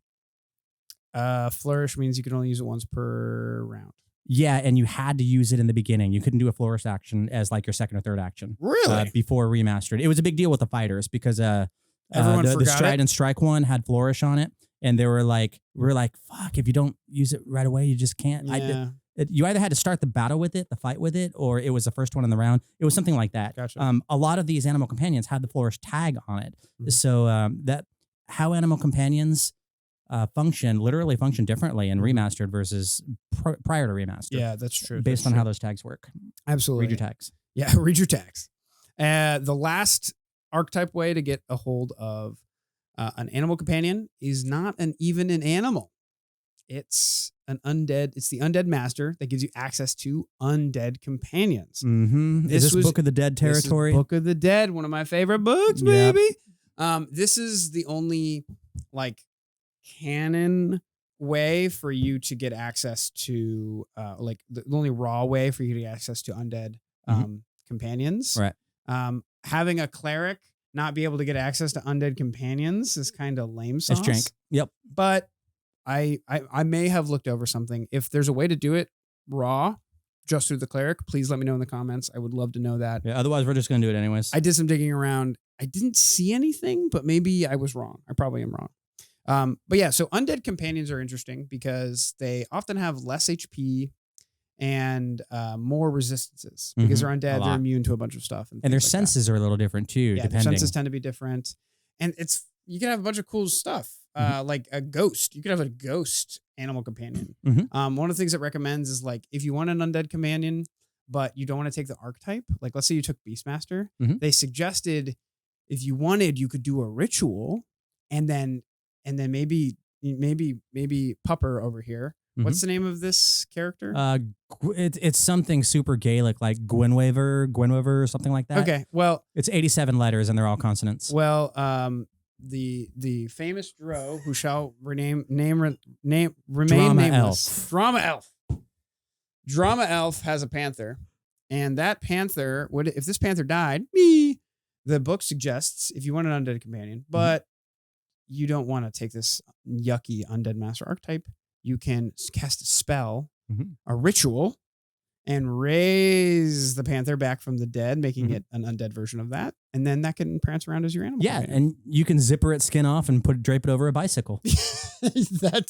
Flourish means you can only use it once per round. Yeah, and you had to use it in the beginning. You couldn't do a flourish action as like your second or third action. Really? Before remastered. It was a big deal with the fighters because Everyone the forgot stride it? and strike one had flourish on it, and we were like, fuck, if you don't use it right away, you just can't. Yeah. You either had to start the battle with it, the fight with it, or it was the first one in the round. It was something like that. Gotcha. A lot of these animal companions had the flourish tag on it. Mhm. So that how animal companions literally function differently in remastered versus prior to remastered. Yeah, that's true. Based on how those tags work. Absolutely. Read your tags. Yeah, read your tags. The last archetype way to get a hold of an animal companion is not even an animal. It's an undead. It's the undead master that gives you access to undead companions. Mm-hmm. This Is this was- Book of the Dead territory? This is Book of the Dead, one of my favorite books, Yep. baby. This is the only like canon way for you to get access to like the only raw way for you to get access to undead companions. Right. Having a cleric not be able to get access to undead companions is kind of lame sauce. It's jank. Yep. But I may have looked over something. If there's a way to do it raw, just through the cleric, please let me know in the comments. I would love to know that. Yeah. Otherwise, we're just gonna do it anyways. I did some digging around. I didn't see anything, but maybe I was wrong. I probably am wrong. But yeah, so undead companions are interesting because they often have less HP and more resistances because they're A undead. lot. They're immune to a bunch of stuff, and their things like that. senses are a little different too, Yeah, their depending. senses tend to be different, and you can have a bunch of cool stuff, like a ghost. You could have a ghost animal companion. Mhm. One of the things it recommends is like if you want an undead companion, but you don't want to take the archetype. Like let's say you took Beastmaster, Mhm. they suggested if you wanted, you could do a ritual, and then maybe Pupper over here. What's the name of this character? It's something super Gaelic, like Gwenwaver, or something like that. Okay, well, It's 87 letters and they're all consonants. Well, the famous Dro who shall remain Drama nameless. Elf. Drama Elf. Drama Elf has a panther, and that panther would if this panther died, the book suggests if you want an undead companion, but you don't want to take this yucky undead master archetype, you can cast a spell, a ritual, and raise the panther back from the dead, making it an undead version of that. And then that can prance around as your animal. Yeah, companion. and you can zipper its skin off and drape it over a bicycle. that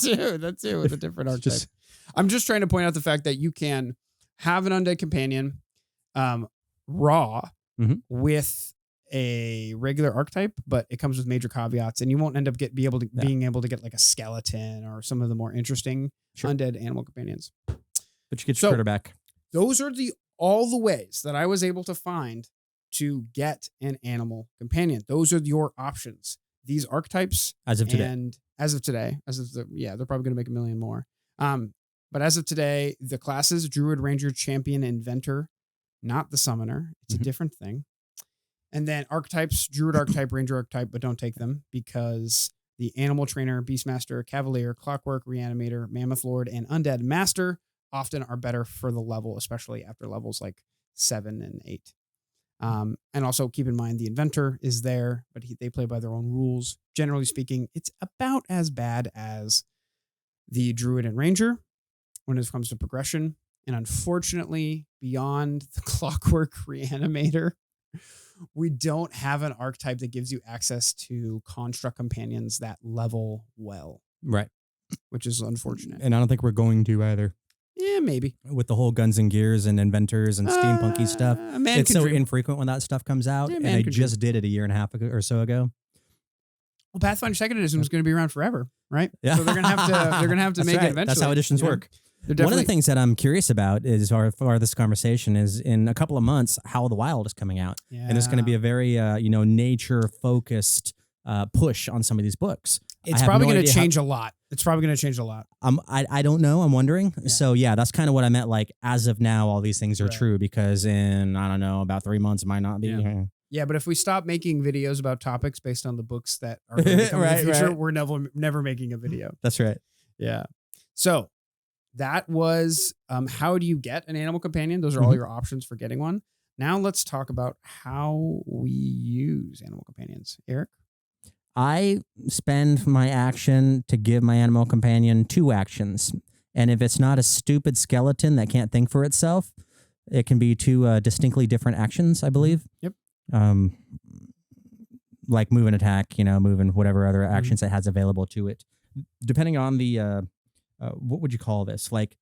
too, with a different archetype. I'm just trying to point out the fact that you can have an undead companion raw with a regular archetype, but it comes with major caveats, and you won't end up being able to get like a skeleton or some of the more interesting undead animal companions. But you get your critter back. Those are all the ways that I was able to find to get an animal companion. Those are your options. These archetypes As of today. And they're probably going to make a million more. But as of today, the classes, Druid, Ranger, Champion, Inventor, not the Summoner. It's a different thing. And then archetypes, Druid archetype, Ranger archetype, but don't take them because the Animal Trainer, Beastmaster, Cavalier, Clockwork, Reanimator, Mammoth Lord, and Undead Master often are better for the level, especially after levels like 7 and 8. And also keep in mind the Inventor is there, but they play by their own rules. Generally speaking, it's about as bad as the Druid and Ranger when it comes to progression. And unfortunately, beyond the Clockwork Reanimator, we don't have an archetype that gives you access to construct companions that level well, Right. which is unfortunate. And I don't think we're going to either. Yeah, maybe. With the whole guns and gears and inventors and steampunky stuff. It's so infrequent when that stuff comes out. Yeah, and they just did it a year and a half ago or so ago. Well, Pathfinder 2nd Edition is going to be around forever, right? Yeah. So they're going to have to make it eventually. That's how editions work. One of the things that I'm curious about is, for this conversation, is in a couple of months, How the Wild is coming out. Yeah. And it's going to be a very, nature-focused push on some of these books. It's probably going to change a lot. It's probably going to change a lot. I don't know. I'm wondering. Yeah. So, yeah, that's kind of what I meant. Like, as of now, all these things are true because in, I don't know, about 3 months, it might not be. Yeah. Yeah, but if we stop making videos about topics based on the books that are going to come in the future, we're never making a video. That's right. Yeah. So that was how do you get an animal companion? Those are all your options for getting one. Now let's talk about how we use animal companions. Eric? I spend my action to give my animal companion 2 actions. And if it's not a stupid skeleton that can't think for itself, it can be 2 distinctly different actions, I believe. Yep. Like move and attack, move and whatever other actions it has available to it. Depending on the, what would you call this? Like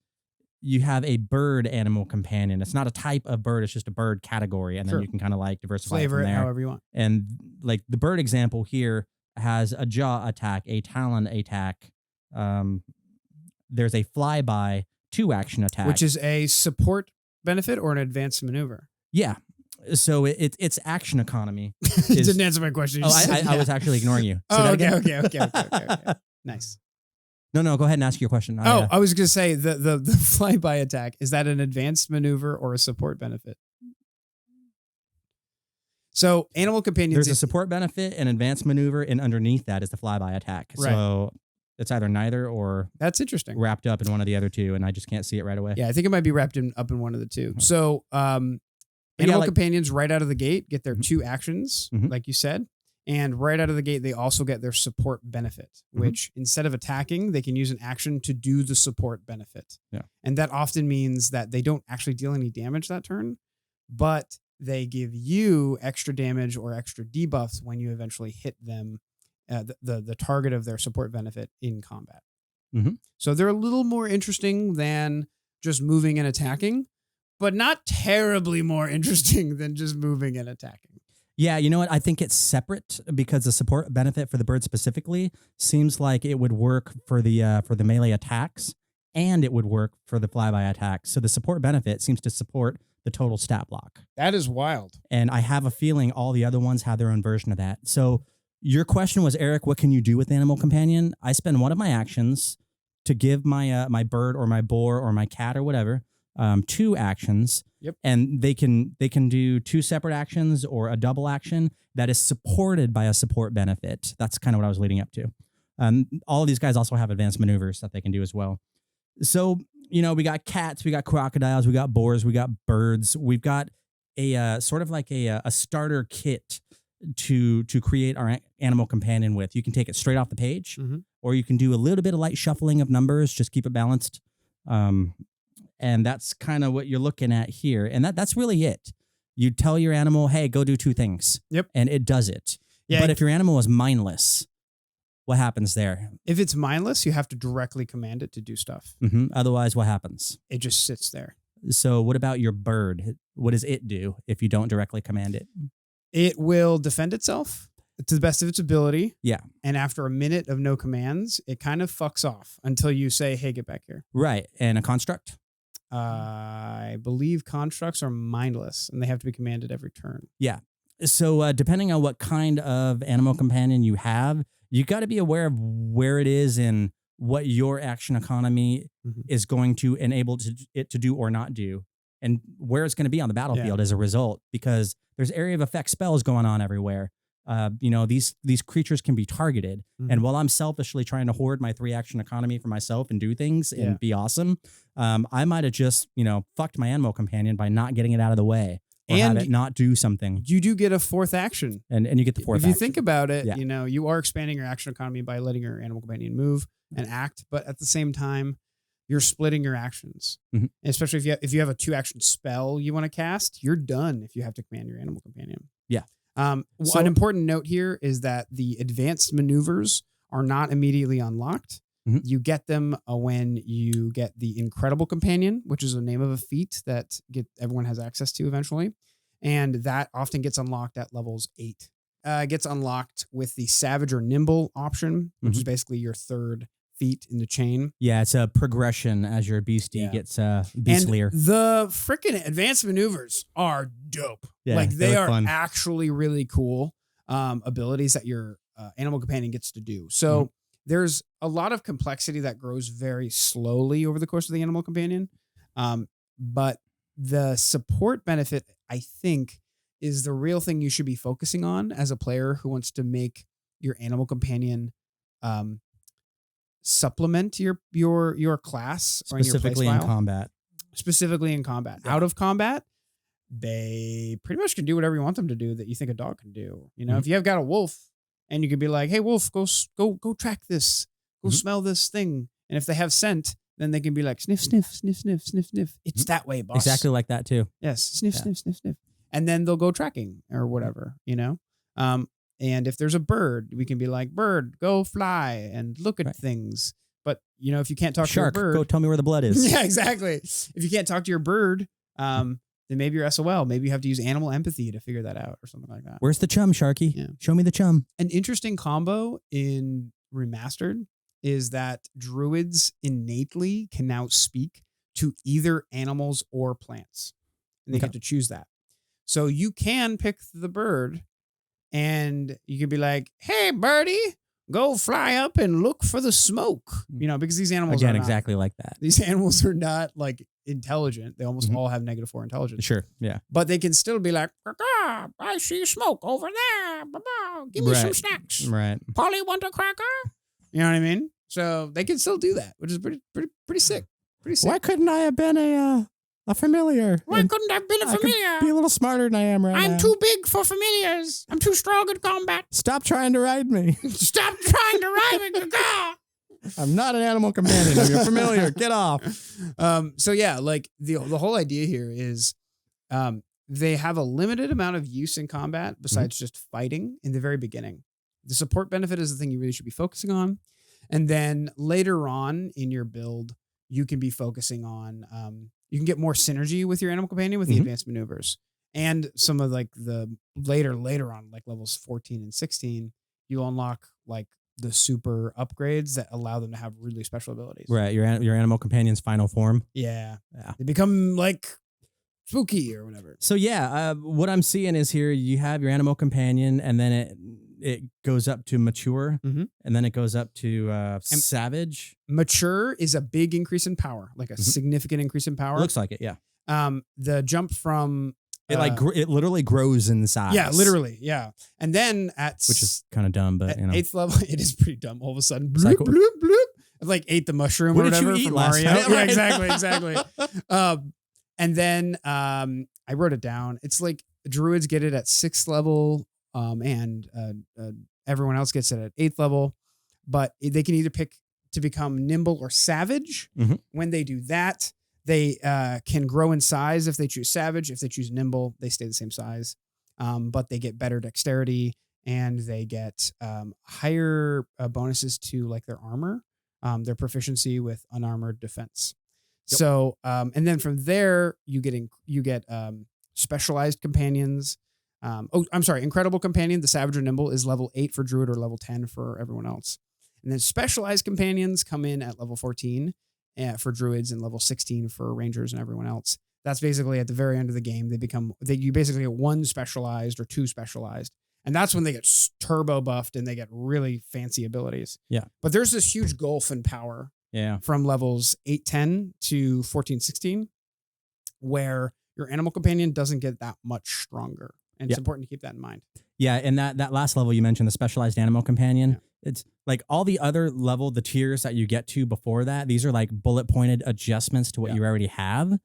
you have a bird animal companion. It's not a type of bird. It's just a bird category. And then you can kind of like diversify flavor it from there. However you want. And like the bird example here has a jaw attack, a talon attack. There's a flyby 2 action attack. Which is a support benefit or an advanced maneuver? Yeah. So it's action economy. You didn't answer my question. I was actually ignoring you. Okay. Nice. No, go ahead and ask your question. I was going to say the flyby attack, is that an advanced maneuver or a support benefit? So animal companions. There's a support benefit, an advanced maneuver, and underneath that is the flyby attack. Right. So it's either neither or that's interesting. Wrapped up in one of the other 2, and I just can't see it right away. Yeah, I think it might be wrapped up in one of the 2. So animal companions right out of the gate get their 2 actions, like you said. And right out of the gate, they also get their support benefit, which instead of attacking, they can use an action to do the support benefit. Yeah. And that often means that they don't actually deal any damage that turn, but they give you extra damage or extra debuffs when you eventually hit them, the target of their support benefit in combat. So they're a little more interesting than just moving and attacking, but not terribly more interesting than just moving and attacking. Yeah, you know what? I think it's separate because the support benefit for the bird specifically seems like it would work for the melee attacks and it would work for the flyby attacks. So the support benefit seems to support the total stat block. That is wild. And I have a feeling all the other ones have their own version of that. So your question was, Eric, what can you do with Animal Companion? I spend one of my actions to give my my bird or my boar or my cat or whatever 2 actions. Yep. And they can do 2 separate actions or a double action that is supported by a support benefit. That's kind of what I was leading up to. All of these guys also have advanced maneuvers that they can do as well. So, we got cats, we got crocodiles, we got boars, we got birds. We've got a sort of like a starter kit to create our animal companion with. You can take it straight off the page, or you can do a little bit of light shuffling of numbers, just keep it balanced. And that's kind of what you're looking at here. And that's really it. You tell your animal, hey, go do 2 things. Yep. And it does it. Yeah. But if your animal is mindless, what happens there? If it's mindless, you have to directly command it to do stuff. Otherwise, what happens? It just sits there. So what about your bird? What does it do if you don't directly command it? It will defend itself to the best of its ability. Yeah. And after a minute of no commands, it kind of fucks off until you say, hey, get back here. Right. And a construct? I believe constructs are mindless and they have to be commanded every turn. Yeah. So depending on what kind of animal companion you have, you got to be aware of where it is and what your action economy is going to enable it to do or not do, and where it's going to be on the battlefield as a result, because there's area of effect spells going on everywhere. These creatures can be targeted. And while I'm selfishly trying to hoard my 3 action economy for myself and do things and be awesome, I might have just, fucked my animal companion by not getting it out of the way or have it not do something. You do get a 4th action. And you get the 4th action. If you think about it, Yeah. You are expanding your action economy by letting your animal companion move and act, but at the same time, you're splitting your actions. Especially if you have a 2 action spell you want to cast, you're done if you have to command your animal companion. Yeah. An important note here is that the advanced maneuvers are not immediately unlocked. Mhm. You get them when you get the Incredible Companion, which is the name of a feat that everyone has access to eventually. And that often gets unlocked at levels 8. It gets unlocked with the Savage or Nimble option, which is basically your third feat in the chain. Yeah, it's a progression as your beastie gets beastlier. And the freaking advanced maneuvers are dope. Yeah, like they are fun. actually really cool abilities that your animal companion gets to do. So there's a lot of complexity that grows very slowly over the course of the animal companion. But the support benefit, I think, is the real thing you should be focusing on as a player who wants to make your animal companion supplement your class or specifically in combat. Specifically in combat. Yeah. Out of combat, they pretty much can do whatever you want them to do that you think a dog can do. You know, if you have got a wolf and you could be like, "Hey, wolf, go track this, go smell this thing," and if they have scent, then they can be like, "Sniff, sniff, sniff, sniff, sniff, sniff." It's that way, boss. Exactly like that too. Yes, sniff, sniff, sniff, sniff, and then they'll go tracking or whatever. You know. And if there's a bird, we can be like, "Bird, go fly and look at things." But you know, if you can't talk to your bird, go tell me where the blood is. Yeah, exactly. If you can't talk to your bird, then maybe you're SOL. Maybe you have to use animal empathy to figure that out or something like that. Where's the chum, Sharky? Yeah. Show me the chum. An interesting combo in Remastered is that Druids innately can now speak to either animals or plants, and they get to choose that. So you can pick the bird. And you could be like, "Hey, birdie, go fly up and look for the smoke." You know, because these animals are not, exactly like that. These animals are not like intelligent. They almost all have -4 intelligence. Sure, yeah. But they can still be like, "I see smoke over there. Give me some snacks. Right. Polly, want a cracker?" You know what I mean? So they can still do that, which is pretty sick. Pretty sick. Why couldn't I have been a familiar? Why couldn't I have been a familiar? I could be a little smarter than I am right now. I'm too big for familiars. I'm too strong in combat. Stop trying to ride me. Stop trying to ride me. I'm not an animal companion. I'm your familiar. Get off. So yeah, like the whole idea here is they have a limited amount of use in combat besides just fighting in the very beginning. The support benefit is the thing you really should be focusing on. And then later on in your build, you can be focusing on you can get more synergy with your animal companion with the advanced maneuvers. And some of like the later on, like levels 14 and 16, you'll unlock like the super upgrades that allow them to have really special abilities. Right. Your animal companion's final form. Yeah. They become like spooky or whatever. So yeah, what I'm seeing is here you have your animal companion, and then it goes up to mature, and then it goes up to savage. Mature is a big increase in power, like a significant increase in power. Looks like it, yeah. The jump from it it literally grows in size. Yeah, literally, yeah. And then which is kind of dumb, but at you know, 8th level, it is pretty dumb. All of a sudden, bloop, bloop, bloop. I've like ate the mushroom what or whatever did you eat from last Mario. night? Yeah, exactly. And then I wrote it down. It's like Druids get it at 6th level, and everyone else gets it at 8th level. But they can either pick to become nimble or savage. When they do that, they can grow in size if they choose savage. If they choose nimble, they stay the same size. But they get better dexterity, and they get higher bonuses to like their armor, their proficiency with unarmored defense. Yep. So, and then from there, you get specialized companions. I'm sorry, Incredible Companion, the Savage or Nimble, is level 8 for Druid or level 10 for everyone else. And then specialized companions come in at level 14 for Druids and level 16 for Rangers and everyone else. That's basically at the very end of the game. You basically get 1 specialized or 2 specialized. And that's when they get turbo buffed and they get really fancy abilities. Yeah. But there's this huge gulf in power. Yeah. From levels 8-10 to 14-16, where your animal companion doesn't get that much stronger. And it's important to keep that in mind. Yeah, and that last level you mentioned, the specialized animal companion, it's like all the other the tiers that you get to before that, these are like bullet pointed adjustments to what you already have.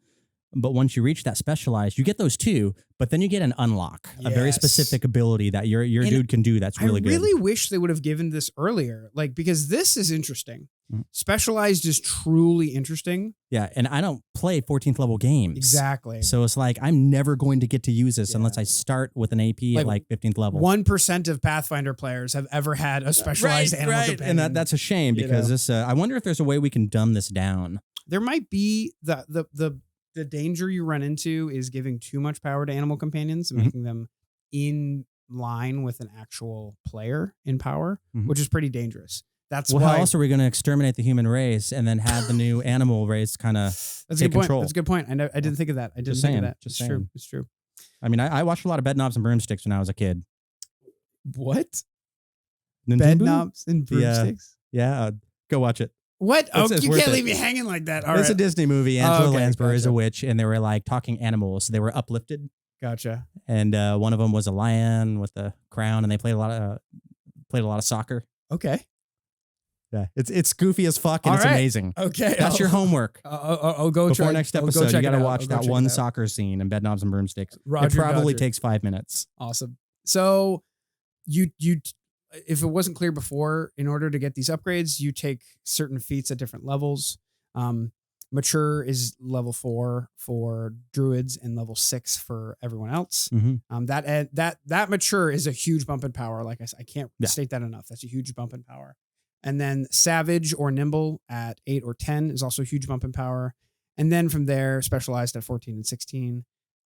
But once you reach that specialized, you get those too, but then you get an unlock, a very Yes. specific ability that your dude can do that's really I good. really wish they would have given this earlier, like, because this is interesting. Mhm. Specialized is truly interesting. Yeah, and I don't play 14th level games. Exactly. So it's like I'm never going to get to use this Yeah. unless I start with an AP at like 15th level. 1% of Pathfinder players have ever had a specialized animal companion. And that's a shame because this. I wonder if there's a way we can dumb this down. There might be the danger you run into is giving too much power to animal companions and Mhm. making them in line with an actual player in power, Mhm. which is pretty dangerous. That's Well, why. how else are we going to exterminate the human race and then have the new animal race kind of That's a take good point. control? That's a good point. I didn't think of that. I didn't Just think saying, of that. just It's true. saying. It's true. I mean, I watched a lot of bed knobs and broomsticks when I was a kid. What? Ninja Bed Boo? knobs and broomsticks? Yeah, go watch it. What? Oh, It's you worth can't it. leave me hanging like that. All It's a right. Disney movie. Angela okay, Lansbury is a gotcha. witch, and they were like talking animals. They were uplifted, Gotcha. and one of them was a lion with a crown, and they played a lot of soccer. Okay. Yeah, it's goofy as fuck, and All it's right. amazing. Okay. That's your homework. I'll go Before try. next I'll go episode, you check got it to out. watch I'll go that check one it out. soccer scene in Bed Knobs and Broomsticks. Roger, it probably Dodger. takes 5 minutes. Awesome. So you if it wasn't clear before, in order to get these upgrades, you take certain feats at different levels. Mature is level 4 for druids and level 6 for everyone else. Mm-hmm. That mature is a huge bump in power. Like I said, I can't Yeah. state that enough. That's a huge bump in power. And then savage or nimble at 8 or 10 is also a huge bump in power. And then from there, specialized at 14 and 16.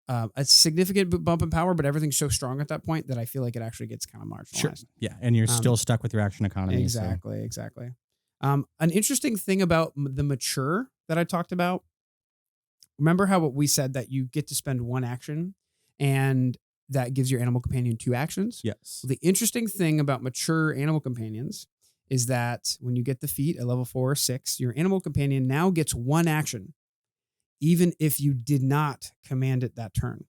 A significant bump in power, but everything's so strong at that point that I feel like it actually gets kind of marginalized. Sure. Yeah, and you're still stuck with your action economy. Exactly. An interesting thing about the mature that I talked about. Remember how we said that you get to spend one action, and that gives your animal companion 2 actions? Yes. So the interesting thing about mature animal companions is that when you get the feat at level 4 or 6, your animal companion now gets 1 action, even if you did not command it that turn,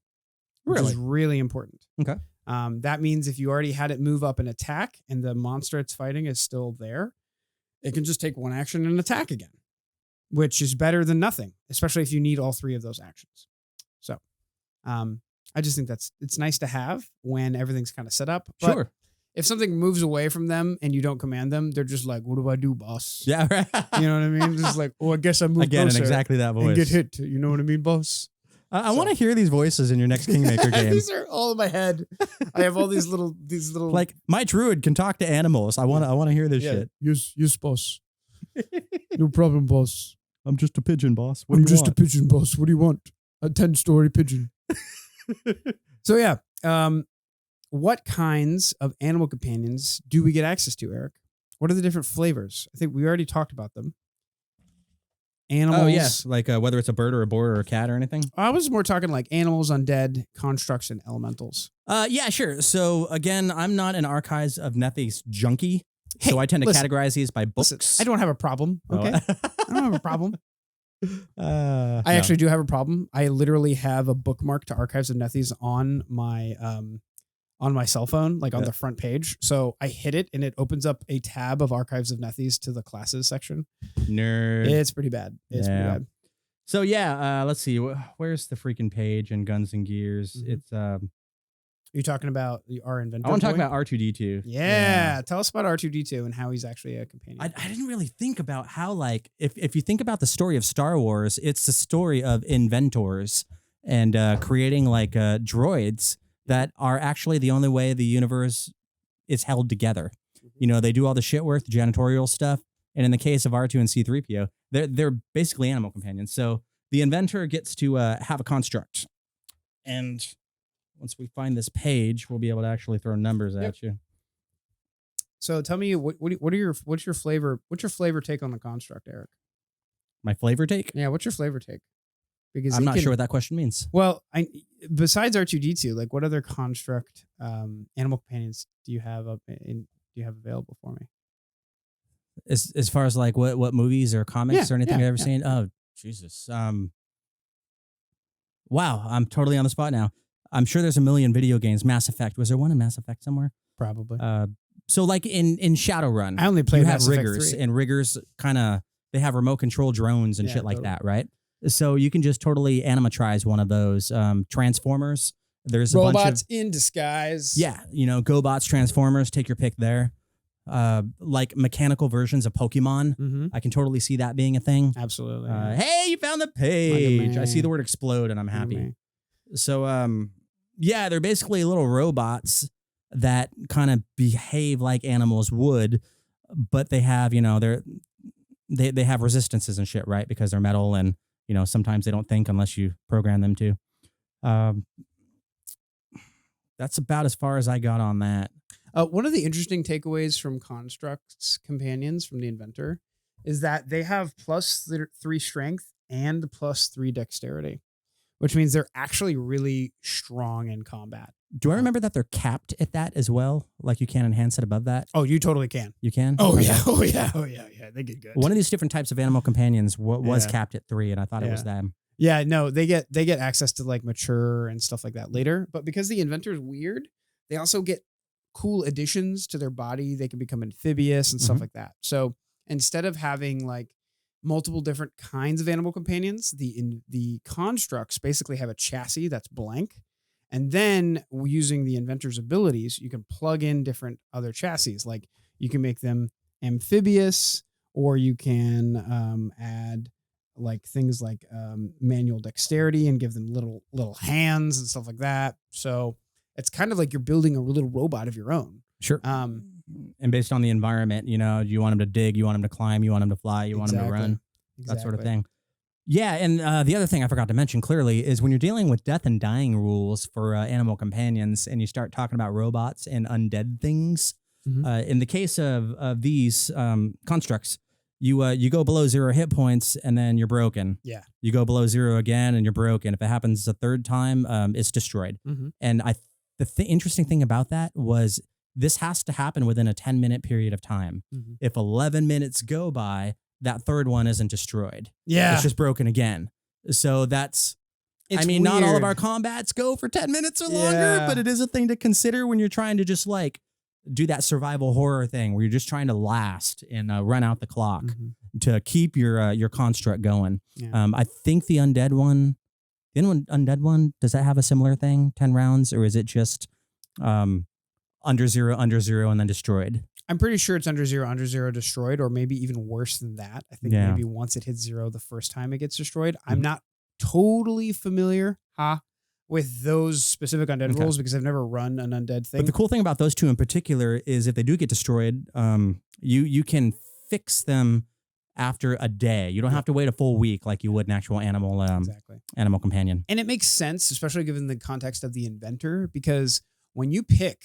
which is really important. Okay. That means if you already had it move up and attack and the monster it's fighting is still there, it can just take 1 action and attack again, which is better than nothing, especially if you need all 3 of those actions. So I just think it's nice to have when everything's kind of set up. But Sure. if something moves away from them and you don't command them, they're just like, what do I do, boss? Yeah, right. You know what I mean? Just like, oh, I guess I move Again, in closer exactly that voice. and get hit. You know what I mean, boss? I want to hear these voices in your next Kingmaker game. These are all in my head. I have all these little Like my druid can talk to animals. I want to hear this shit. Yes, boss. No problem, boss. I'm just a pigeon, boss. I'm just a pigeon, boss. What do you want? A 10-story pigeon. So yeah, what kinds of animal companions do we get access to, Eric? What are the different flavors? I think we already talked about them. Animals. Oh yes, like whether it's a bird or a boar or a cat or anything. I was more talking like animals, undead, constructs, and elementals. Yeah, sure. So again, I'm not an Archives of Nethys junkie, Hey, so I tend to listen, categorize these by books. Listen, I don't have a problem. Okay, I don't have a problem. I actually do have a problem. I literally have a bookmark to Archives of Nethys on my cell phone, like on the front page. So I hit it and it opens up a tab of Archives of Nethys to the classes section. Nerd. It's pretty bad. It's pretty bad. So yeah, let's see. Where's the freaking page in Guns and Gears? Mhm. It's You're talking about our inventor. I want to talk boy? about R2D2. Yeah. Tell us about R2D2 and how he's actually a companion. I didn't really think about how, like, if you think about the story of Star Wars, it's the story of inventors and creating like droids that are actually the only way the universe is held together. You know, they do all the shit work, the janitorial stuff. And in the case of R2 and C-3PO, they're basically animal companions. So the inventor gets to have a construct. And once we find this page, we'll be able to actually throw numbers at you. So tell me, what's your flavor take on the construct, Eric? My flavor take? Yeah, what's your flavver take? Because I'm not sure what that question means. Well, besides R2D2, like what other construct animal companions do you have available for me? As far as like what movies or comics or anything I've ever seen? Oh, Jesus. Wow, I'm totally on the spot now. I'm sure there's a million video games. Mass Effect. Was there one in Mass Effect somewhere? Probably. So like in Shadowrun, I only played you have Mass Effect riggers, 3. and riggers kind of they have remote control drones and shit like totally. that, right? So you can just totally animatrize one of those transformers. There's a Robots bunch of in disguise. yeah, GoBots, Transformers. Take your pick there. Like mechanical versions of Pokemon. Mm-hmm. I can totally see that being a thing. Absolutely. Hey, you found the page. I see the word explode and I'm happy. So, yeah, they're basically little robots that kind of behave like animals would, but they have, they have resistances and shit, right? Because they're metal and, sometimes they don't think unless you program them to. That's about as far as I got on that. One of the interesting takeaways from Construct's companions from the inventor is that they have +3 strength and +3 dexterity, which means they're actually really strong in combat. Do I remember that they're capped at that as well? Like you can't enhance it above that? Oh, you totally can. You can? Oh, Okay. yeah. Oh, yeah. Oh, yeah. Yeah. They get good. One of these different types of animal companions was capped at 3, and I thought it was them. Yeah, no, they get access to like mature and stuff like that later. But because the inventor is weird, they also get cool additions to their body. They can become amphibious and stuff like that. So instead of having like multiple different kinds of animal companions, the constructs basically have a chassis that's blank. And then using the inventor's abilities, you can plug in different other chassis. Like you can make them amphibious, or you can add like things like manual dexterity and give them little hands and stuff like that. So it's kind of like you're building a little robot of your own. Sure. And based on the environment, you want them to dig, you want them to climb, you want them to fly, you want them to run, that sort of thing. Yeah, and the other thing I forgot to mention clearly is when you're dealing with death and dying rules for animal companions, and you start talking about robots and undead things. In the case of these constructs, you go below 0 hit points and then you're broken. Yeah. You go below 0 again and you're broken. If it happens a third time, it's destroyed. And the interesting thing about that was this has to happen within a 10-minute period of time. If 11 minutes go by, that third one isn't destroyed. Yeah. It's just broken again. So that's, not all of our combats go for 10 minutes or longer, but it is a thing to consider when you're trying to just like do that survival horror thing where you're just trying to last and run out the clock to keep your construct going. Yeah. I think the undead one, does that have a similar thing, 10 rounds, or is it just under zero, and then destroyed? I'm pretty sure it's under zero, destroyed, or maybe even worse than that. I think maybe once it hits 0 the first time it gets destroyed. I'm not totally familiar with those specific undead rules because I've never run an undead thing. But the cool thing about those two in particular is if they do get destroyed, you can fix them after a day. You don't have to wait a full week like you would an actual animal animal companion. And it makes sense, especially given the context of the inventor, because when you pick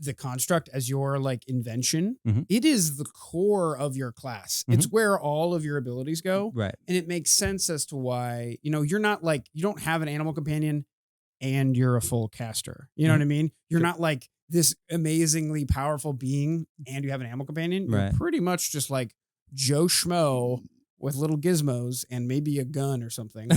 the construct as your like invention, it is the core of your class. It's where all of your abilities go. Right. And it makes sense as to why, you're not like, you don't have an animal companion and you're a full caster. You know what I mean? You're not like this amazingly powerful being and you have an animal companion. You're pretty much just like Joe Schmo with little gizmos and maybe a gun or something.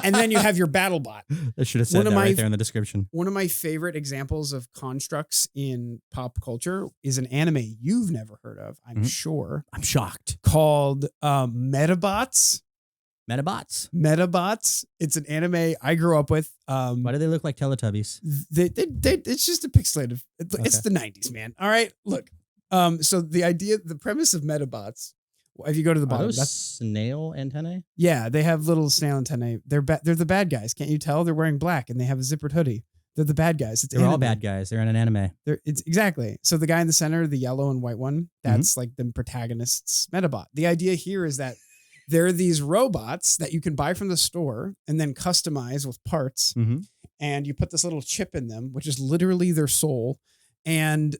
And then you have your battle bot. I should have said that right there in the description. One of my favorite examples of constructs in pop culture is an anime you've never heard of, I'm sure. I'm shocked. Called Metabots. Metabots? It's an anime I grew up with. Why do they look like Teletubbies? It's just a pixelated. It's the 90s, man. All right, look. So the premise of Metabots, if you go to the bottom, are those snail antennae? Yeah, they have little snail antennae. They're the bad guys. Can't you tell? They're wearing black and they have a zippered hoodie. They're the bad guys. They're all bad guys. They're in an anime. It's exactly. So the guy in the center, the yellow and white one, that's like the protagonist's Metabot. The idea here is that there are these robots that you can buy from the store and then customize with parts. And you put this little chip in them, which is literally their soul. And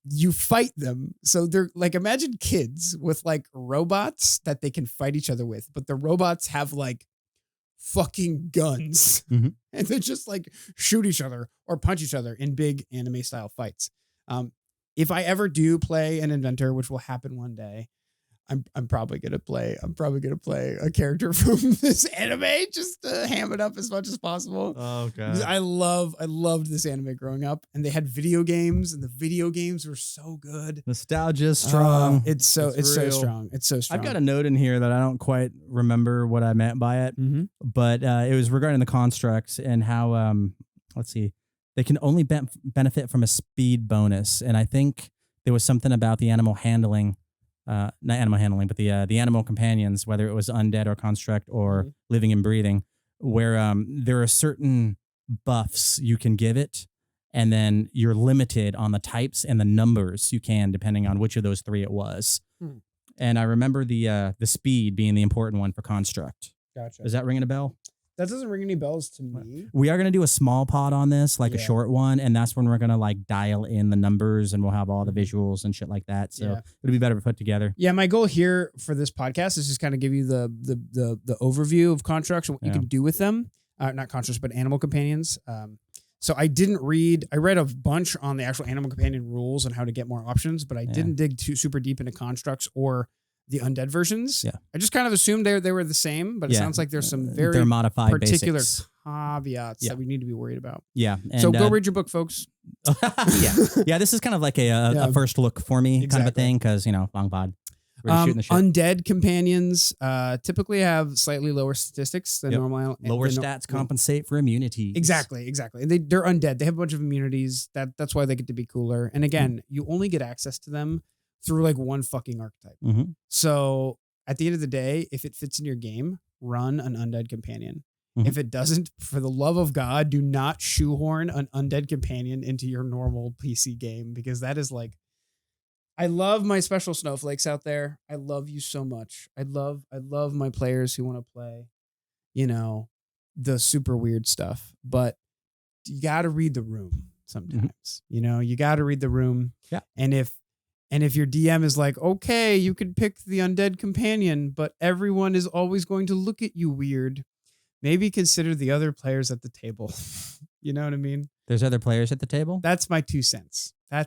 you fight them. So they're like, imagine kids with like robots that they can fight each other with, but the robots have like fucking guns and they just like shoot each other or punch each other in big anime style fights. If I ever do play an inventor, which will happen one day, I'm probably gonna play a character from this anime just to ham it up as much as possible. Oh Because god. I loved this anime growing up, and they had video games, and the video games were so good. Nostalgia's strong. It's so real. strong. It's so strong. I've got a note in here that I don't quite remember what I meant by it, but it was regarding the constructs and how let's see, they can only benefit from a speed bonus, and I think there was something about the animal handling. Not animal handling, but the animal companions, whether it was undead or construct or living and breathing, where there are certain buffs you can give it, and then you're limited on the types and the numbers you can, depending on which of those three it was. And I remember the speed being the important one for construct. Gotcha. Is that ringing a bell? That doesn't ring any bells to me. We are going to do a small pod on this, like a short one, and that's when we're going to like dial in the numbers and we'll have all the visuals and shit like that. So it'll be better to put together. Yeah, my goal here for this podcast is just kind of give you the overview of constructs and what you can do with them. Not constructs, but animal companions. So I read a bunch on the actual animal companion rules and how to get more options, but I didn't dig too super deep into constructs or the undead versions. Yeah. I just kind of assumed they were the same, but it sounds like there's some very modified particular basics. Caveats that we need to be worried about. Yeah. And, so go read your book, folks. Yeah, this is kind of like a first look for me kind of a thing because, long pod. Undead companions typically have slightly lower statistics than normal. Lower stats compensate for immunity. Exactly. And they're undead. They have a bunch of immunities. That's why they get to be cooler. And again, you only get access to them through like one fucking archetype. So at the end of the day, if it fits in your game, run an undead companion. If it doesn't, for the love of God, do not shoehorn an undead companion into your normal PC game, because that is like, I love my special snowflakes out there. I love you so much. I love my players who want to play, the super weird stuff, but you got to read the room sometimes. You got to read the room. Yeah. And if your DM is like, okay, you could pick the undead companion, but everyone is always going to look at you weird, maybe consider the other players at the table. You know what I mean? There's other players at the table? That's my 2 cents. I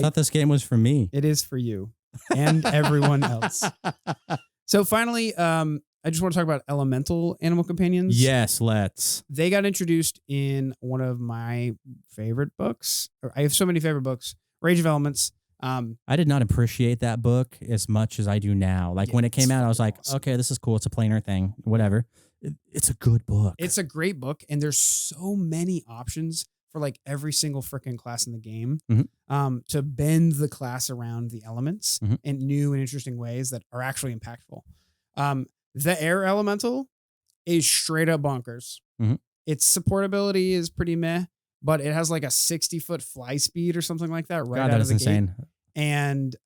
thought this game was for me. It is for you and everyone else. So finally, I just want to talk about elemental animal companions. Yes, let's. They got introduced in one of my favorite books. I have so many favorite books. Rage of Elements. I did not appreciate that book as much as I do now. Like when it came out, I was like, okay, this is cool. It's a planar thing, whatever. It's a good book. It's a great book. And there's so many options for like every single freaking class in the game to bend the class around the elements in new and interesting ways that are actually impactful. The air elemental is straight up bonkers. Its supportability is pretty meh, but it has like a 60-foot fly speed or something like that right out of the insane. gate. And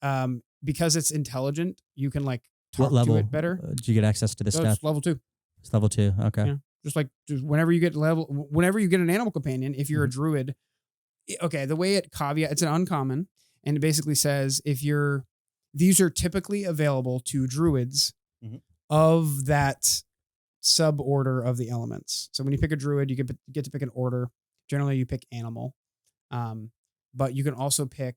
because it's intelligent, you can like talk what level to it better. Do you get access to this stuff? It's level 2. It's level 2. Okay. Yeah. Just whenever you get an animal companion, if you're a druid, the way it caveat, it's an uncommon, and it basically says these are typically available to druids of that suborder of the elements. So when you pick a druid, you get to pick an order. Generally, you pick animal, but you can also pick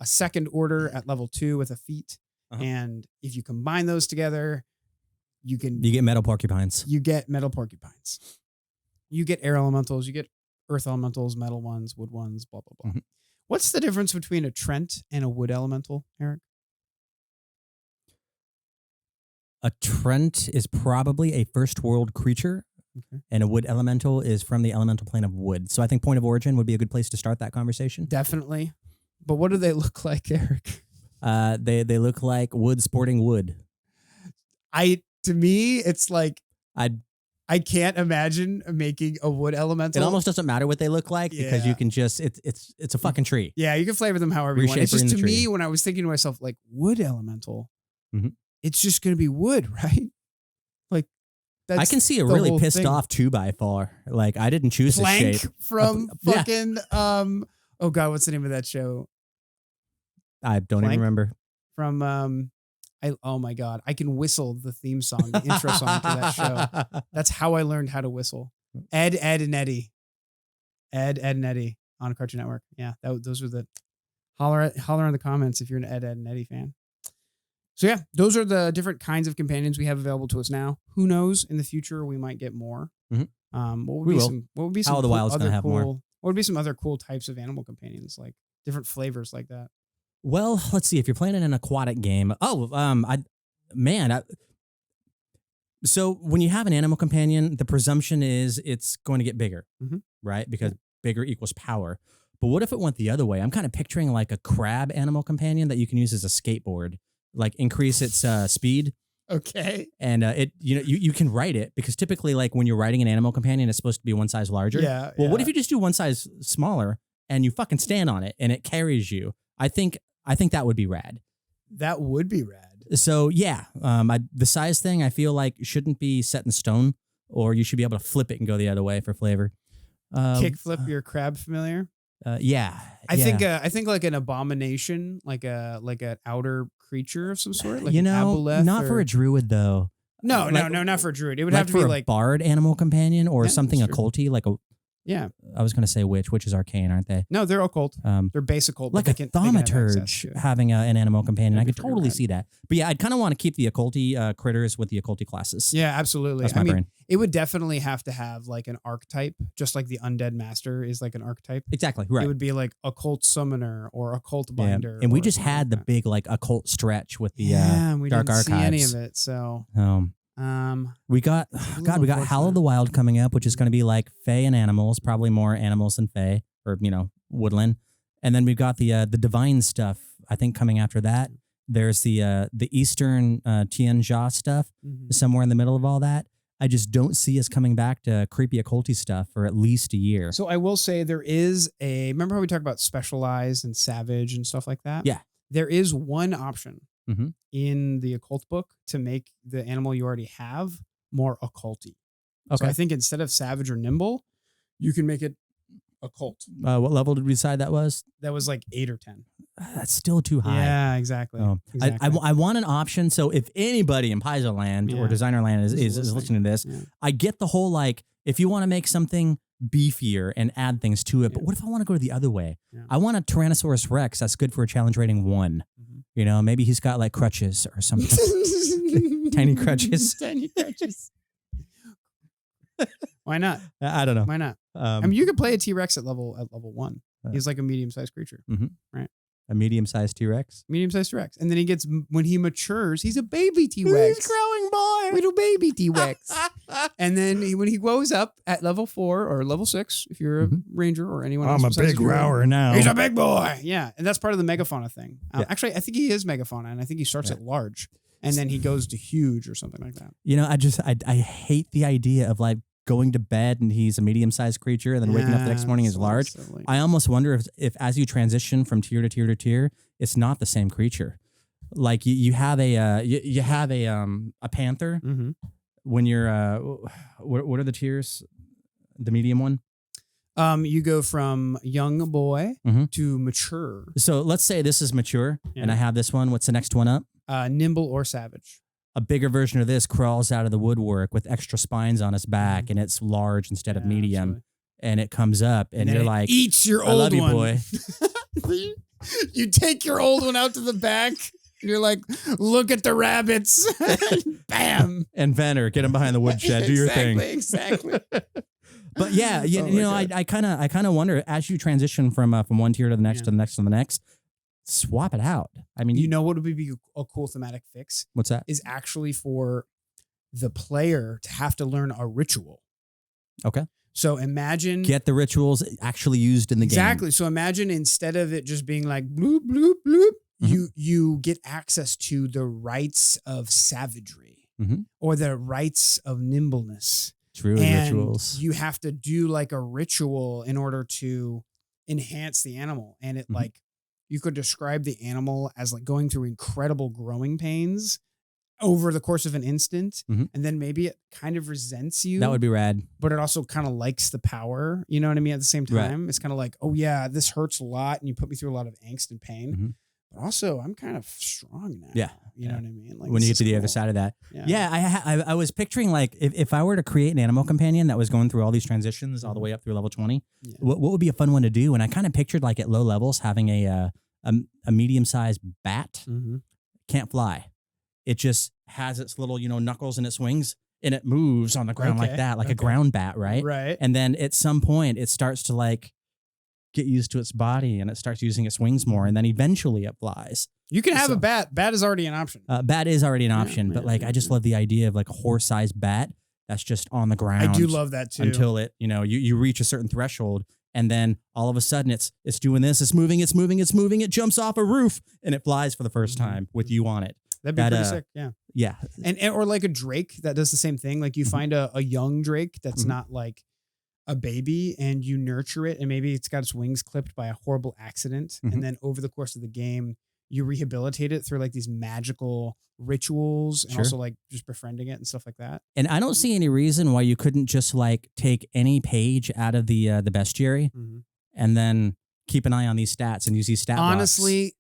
a second order at level 2 with a feat, and if you combine those together, you get metal porcupines. You get metal porcupines. You get air elementals. You get earth elementals, metal ones, wood ones, blah, blah, blah. What's the difference between a Trent and a wood elemental, Eric? A Trent is probably a first world creature, and a wood elemental is from the elemental plane of wood. So I think point of origin would be a good place to start that conversation. Definitely. But what do they look like, Eric? They look like wood sporting wood. To me, it's like I can't imagine making a wood elemental. It almost doesn't matter what they look like because you can just it's a fucking tree. Yeah, you can flavor them however you want. It's just to me when I was thinking to myself like wood elemental, it's just going to be wood, right? Like I can see a really pissed off 2x4. Like I didn't choose this shape from fucking oh god, what's the name of that show? I don't even remember. From oh my god, I can whistle the theme song, the intro song to that show. That's how I learned how to whistle. Ed, and Eddie. Ed, and Eddie on Cartoon Network. Yeah, those were the holler in the comments if you're an Ed, and Eddie fan. So yeah, those are the different kinds of companions we have available to us now. Who knows? In the future, we might get more. Mm-hmm. What would be some Out of the Wild's gonna have more. What would be some other cool types of animal companions, like different flavors like that? Well, let's see. If you're playing an aquatic game, so when you have an animal companion, the presumption is it's going to get bigger, right? Because bigger equals power. But what if it went the other way? I'm kind of picturing like a crab animal companion that you can use as a skateboard, like increase its speed. Okay. And you can ride it, because typically, like when you're riding an animal companion, it's supposed to be one size larger. Yeah. Well, what if you just do one size smaller and you fucking stand on it and it carries you? I think that would be rad. That would be rad. So yeah, the size thing I feel like shouldn't be set in stone, or you should be able to flip it and go the other way for flavor. Kick flip your crab familiar. I think like an abomination, like an outer creature of some sort, like not for a druid though. No, not for a druid. It would have to be like a bard animal companion or something that's true. occulty, like a. Yeah, I was going to say which is arcane, aren't they? No, they're occult. They're base occult. Like a thaumaturge having an animal companion. I could totally see that. But yeah, I'd kind of want to keep the occulty critters with the occulty classes. Yeah, absolutely. That's my brain. It would definitely have to have like an archetype, just like the undead master is like an archetype. Exactly, right. It would be like occult summoner or occult binder. Yeah. And we just had the big like occult stretch with the we dark didn't archives. see any of it. So we got Howl of the Wild coming up, which is going to be like fae and animals, probably more animals than fae, or woodland. And then we've got the divine stuff, I think, coming after that. There's the Eastern Tianjia stuff somewhere in the middle of all that. I just don't see us coming back to creepy occulty stuff for at least a year. So I will say there is remember how we talked about specialized and savage and stuff like that? Yeah. There is one option in the occult book to make the animal you already have more occulty. Okay. So I think instead of savage or nimble, you can make it occult. What level did we decide that was? That was like 8 or 10. That's still too high. Yeah, exactly. Oh. Exactly. I want an option. So if anybody in Paizo Land or Designer Land is listening to this, I get the whole, like, if you want to make something beefier and add things to it, but what if I want to go the other way? Yeah. I want a Tyrannosaurus Rex that's good for a challenge rating 1. Maybe he's got like crutches or something. Tiny crutches. Tiny crutches. Why not? I don't know. Why not? You could play a T-Rex at level 1. He's like a medium-sized creature, right? A medium-sized T-Rex? Medium-sized T-Rex. And then when he matures, he's a baby T-Rex. He's growing boy. Little baby T-Rex. And then when he grows up at level 4 or level 6, if you're a ranger or anyone else. I'm a big rower now. He's a big boy. Yeah. And that's part of the megafauna thing. Actually, I think he is megafauna, and I think he starts at large. And then he goes to huge or something like that. I hate the idea of like going to bed and he's a medium-sized creature and then waking up the next morning is large. Silly. I almost wonder if as you transition from tier to tier to tier, it's not the same creature. Like you have a panther when you're what are the tiers? The medium one? You go from young boy to mature. So let's say this is mature and I have this one. What's the next one up? Nimble or savage. A bigger version of this crawls out of the woodwork with extra spines on its back, and it's large instead of medium. Absolutely. And it comes up, and you're like, eats your I old love you, one. boy. You take your old one out to the back, and you're like, look at the rabbits. Bam. And Venner, get him behind the woodshed. Do your thing. Exactly. But yeah, I kind of wonder as you transition from one tier to the next to the next to the next. Swap it out. I mean, what would be a cool thematic fix? What's that? Is actually for the player to have to learn a ritual. Okay. So imagine get the rituals actually used in the game. Exactly. So imagine instead of it just being like bloop bloop bloop, you get access to the rites of savagery or the rites of nimbleness. True rituals. You have to do like a ritual in order to enhance the animal, and it like. You could describe the animal as like going through incredible growing pains over the course of an instant. And then maybe it kind of resents you. That would be rad. But it also kind of likes the power. You know what I mean? At the same time, It's kind of like, oh yeah, this hurts a lot. And you put me through a lot of angst and pain. But also I'm kind of strong now. Yeah. You know what I mean? Like when you get to the other side of that. Yeah. I was picturing like if I were to create an animal companion that was going through all these transitions all the way up through level 20, what would be a fun one to do? And I kind of pictured like at low levels having a medium-sized bat. Can't fly. it just has its little, knuckles and its wings, and it moves on the ground like that, like a ground bat, right? Right. And then at some point, it starts to like get used to its body, and it starts using its wings more, and then eventually it flies. You can have a bat. Bat is already an option. Bat is already an option, but like I just love the idea of like a horse-sized bat that's just on the ground. I do love that too. Until it, you reach a certain threshold, and then all of a sudden it's doing this, it's moving, it jumps off a roof, and it flies for the first time with you on it. That'd be pretty sick. Yeah. Yeah. And or like a drake that does the same thing. Like you find a young drake that's not like a baby, and you nurture it, and maybe it's got its wings clipped by a horrible accident. And then over the course of the game, you rehabilitate it through like these magical rituals and also like just befriending it and stuff like that. And I don't see any reason why you couldn't just like take any page out of the bestiary and then keep an eye on these stats and use these stat Honestly,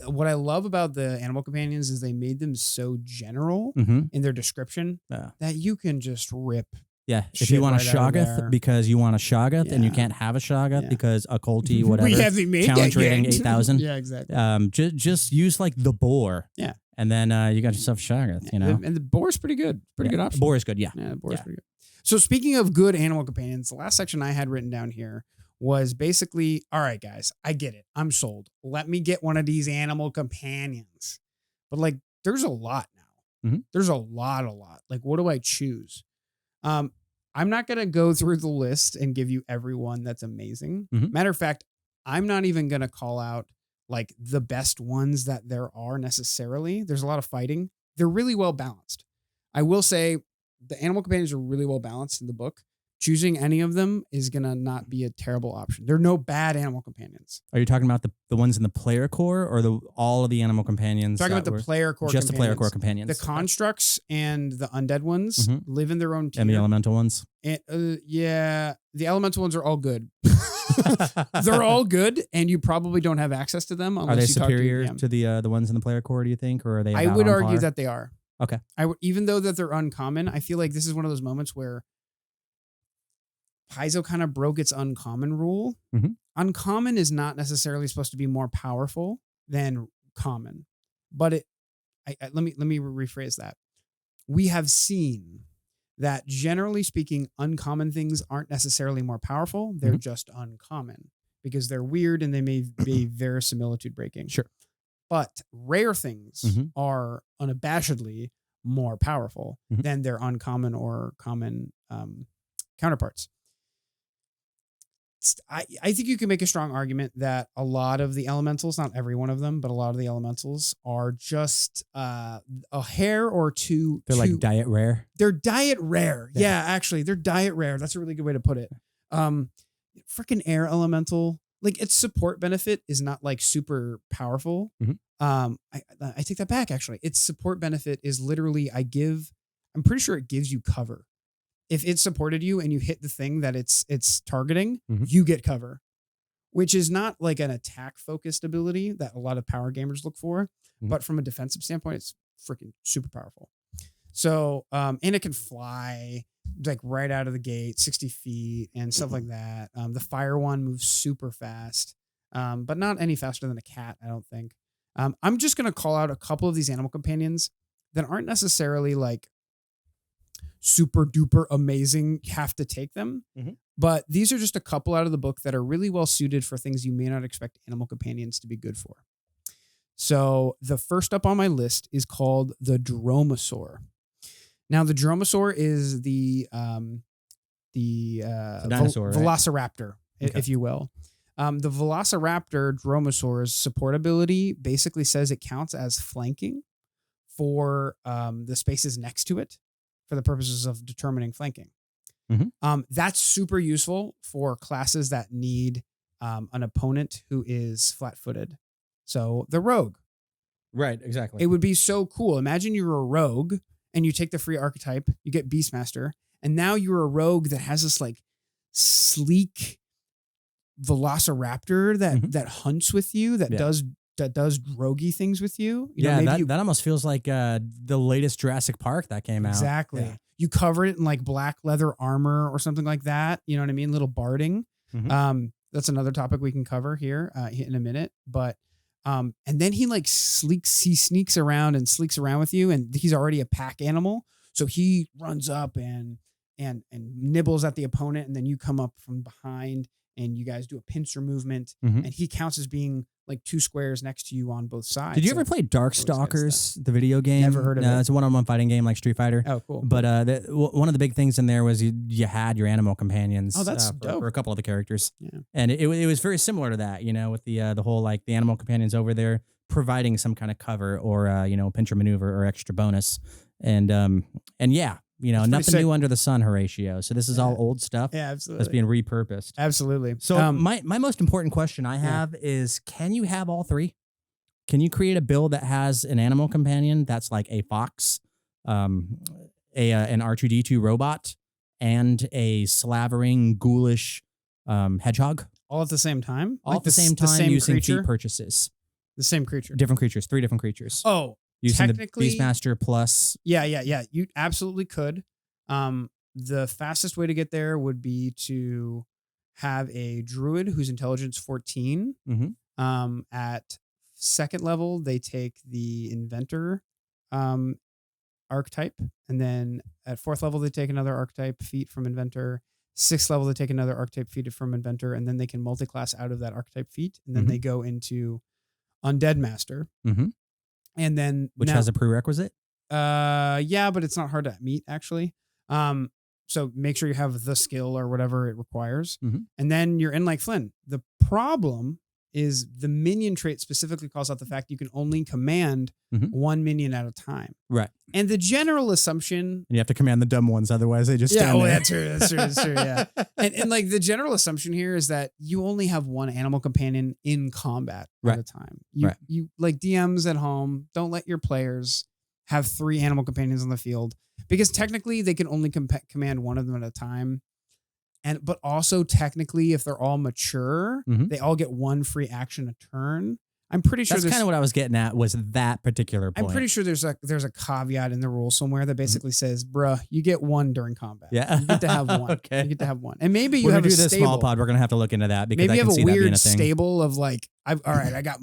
what I love about the animal companions is they made them so general in their description that you can just rip. Yeah, if you want a Shoggoth because you want a Shoggoth and you can't have a Shoggoth because occulty, whatever. We haven't made challenge that rating yet. 8,000. Yeah, exactly. Just use like the boar. Yeah. And then you got yourself a Shoggoth, And the boar is pretty good. Pretty good option. Boar is good, yeah. Yeah, the boar is pretty good. So speaking of good animal companions, the last section I had written down here was basically, all right, guys, I get it. I'm sold. Let me get one of these animal companions. But like, there's a lot now. There's a lot. Like, what do I choose? I'm not going to go through the list and give you everyone that's amazing. Matter of fact, I'm not even going to call out like the best ones that there are necessarily. There's a lot of fighting. They're really well balanced. I will say the animal companions are really well balanced in the book. Choosing any of them is going to not be a terrible option. There are no bad animal companions. Are you talking about the ones in the player core or all of the animal companions? Talking about the player core just the player core companions. The constructs and the undead ones live in their own tier. And the elemental ones? And, yeah, the elemental ones are all good. They're all good, and you probably don't have access to them. Unless are they you superior talk to the ones in the player core, do you think? Or are they I would argue that they are. Okay. Even though that they're uncommon, I feel like this is one of those moments where Paizo kind of broke its uncommon rule. Uncommon is not necessarily supposed to be more powerful than common, but let me rephrase that. We have seen that generally speaking, uncommon things aren't necessarily more powerful. They're just uncommon because they're weird and they may be verisimilitude breaking. Sure. But rare things are unabashedly more powerful than their uncommon or common counterparts. I think you can make a strong argument that a lot of the elementals, not every one of them, but a lot of the elementals are just a hair or two. They're like diet rare. They're diet rare. Yeah, actually, they're diet rare. That's a really good way to put it. Freaking air elemental, like its support benefit is not like super powerful. I take that back. Actually, its support benefit is literally I'm pretty sure it gives you cover. If it supported you and you hit the thing that it's targeting, you get cover, which is not like an attack focused ability that a lot of power gamers look for, but from a defensive standpoint, it's freaking super powerful. So, and it can fly like right out of the gate, 60 feet and stuff like that. The fire one moves super fast, but not any faster than a cat, I don't think. I'm just going to call out a couple of these animal companions that aren't necessarily like super duper amazing, have to take them. But these are just a couple out of the book that are really well suited for things you may not expect animal companions to be good for. So the first up on my list is called the Dromasaur. Now the Dromasaur is the dinosaur, Velociraptor, if you will. The Velociraptor Dromasaur's support ability basically says it counts as flanking for the spaces next to it, for the purposes of determining flanking. That's super useful for classes that need an opponent who is flat-footed. So the rogue. Right, exactly. It would be so cool. Imagine you're a rogue and you take the free archetype, you get Beastmaster, and now you're a rogue that has this like sleek Velociraptor that hunts with you, that does roguey things with you. That almost feels like the latest Jurassic Park that came out. Exactly. Yeah. You cover it in like black leather armor or something like that. You know what I mean? Little barding. That's another topic we can cover here in a minute. But And then he like sneaks around with you, and he's already a pack animal. So he runs up and nibbles at the opponent, and then you come up from behind and you guys do a pincer movement, and he counts as being like 2 squares next to you on both sides. Did you ever play Darkstalkers, the video game? Never heard of it. It's a one-on-one fighting game like Street Fighter. Oh, cool. But one of the big things in there was you had your animal companions. Oh, that's dope. For a couple of the characters. Yeah. And it was very similar to that, with the whole like the animal companions over there providing some kind of cover or pincher maneuver or extra bonus. And yeah. Nothing new under the sun, Horatio. So this is all old stuff. Yeah, absolutely. That's being repurposed. Absolutely. So my most important question I have is, can you have all 3? Can you create a build that has an animal companion that's like a fox, an R2D2 robot, and a slavering, ghoulish hedgehog? All at the same time? All at the same time using feat purchases. The same creature. Different creatures, 3 different creatures. Oh, using the Beastmaster plus. Yeah. You absolutely could. The fastest way to get there would be to have a druid who's intelligence 14. At 2nd level, they take the inventor archetype, and then at 4th level, they take another archetype feat from inventor. 6th level, they take another archetype feat from inventor, and then they can multi-class out of that archetype feat, and then they go into Undead Master. And then which has a prerequisite? Yeah, but it's not hard to meet actually. So make sure you have the skill or whatever it requires. And then you're in like Flynn. The problem is the minion trait specifically calls out the fact you can only command 1 minion at a time. Right. And the general assumption, and you have to command the dumb ones, otherwise they just stand there. That's true. Yeah. And like the general assumption here is that you only have 1 animal companion in combat at a time. You like DMs at home, don't let your players have 3 animal companions on the field, because technically they can only command 1 of them at a time. But also technically, if they're all mature, they all get 1 free action a turn. I'm pretty sure that's kind of what I was getting at, was that particular point. I'm pretty sure there's a caveat in the rule somewhere that basically says, bruh, you get 1 during combat. Yeah. You get to have 1. Okay. You get to have 1. And maybe you when have we do a this stable. small pod, we're going to have to look into that, because maybe I you can have see a that being weird a thing. stable of like, I got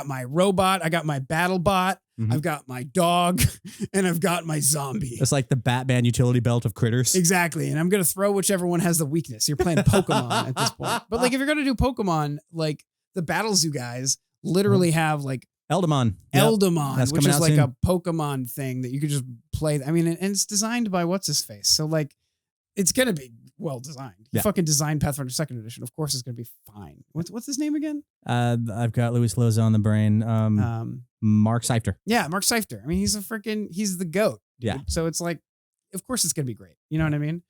my robot, I got my battle bot, I've got my dog, and I've got my zombie. It's like the Batman utility belt of critters. Exactly. And I'm going to throw whichever one has the weakness. You're playing Pokemon at this point. But like, if you're going to do Pokemon, like the Battle Zoo guys literally have like Eldamon. Eldamon, which is like a Pokemon thing that you could just play. I mean, and it's designed by what's his face. So like, it's going to be well designed. You fucking designed Pathfinder 2nd edition. Of course it's going to be fine. What's his name again? I've got Luis Loza on the brain. Mark Seifter. Yeah, Mark Seifter. I mean, he's the GOAT. Yeah. Dude. So it's like, of course it's going to be great. You know what I mean?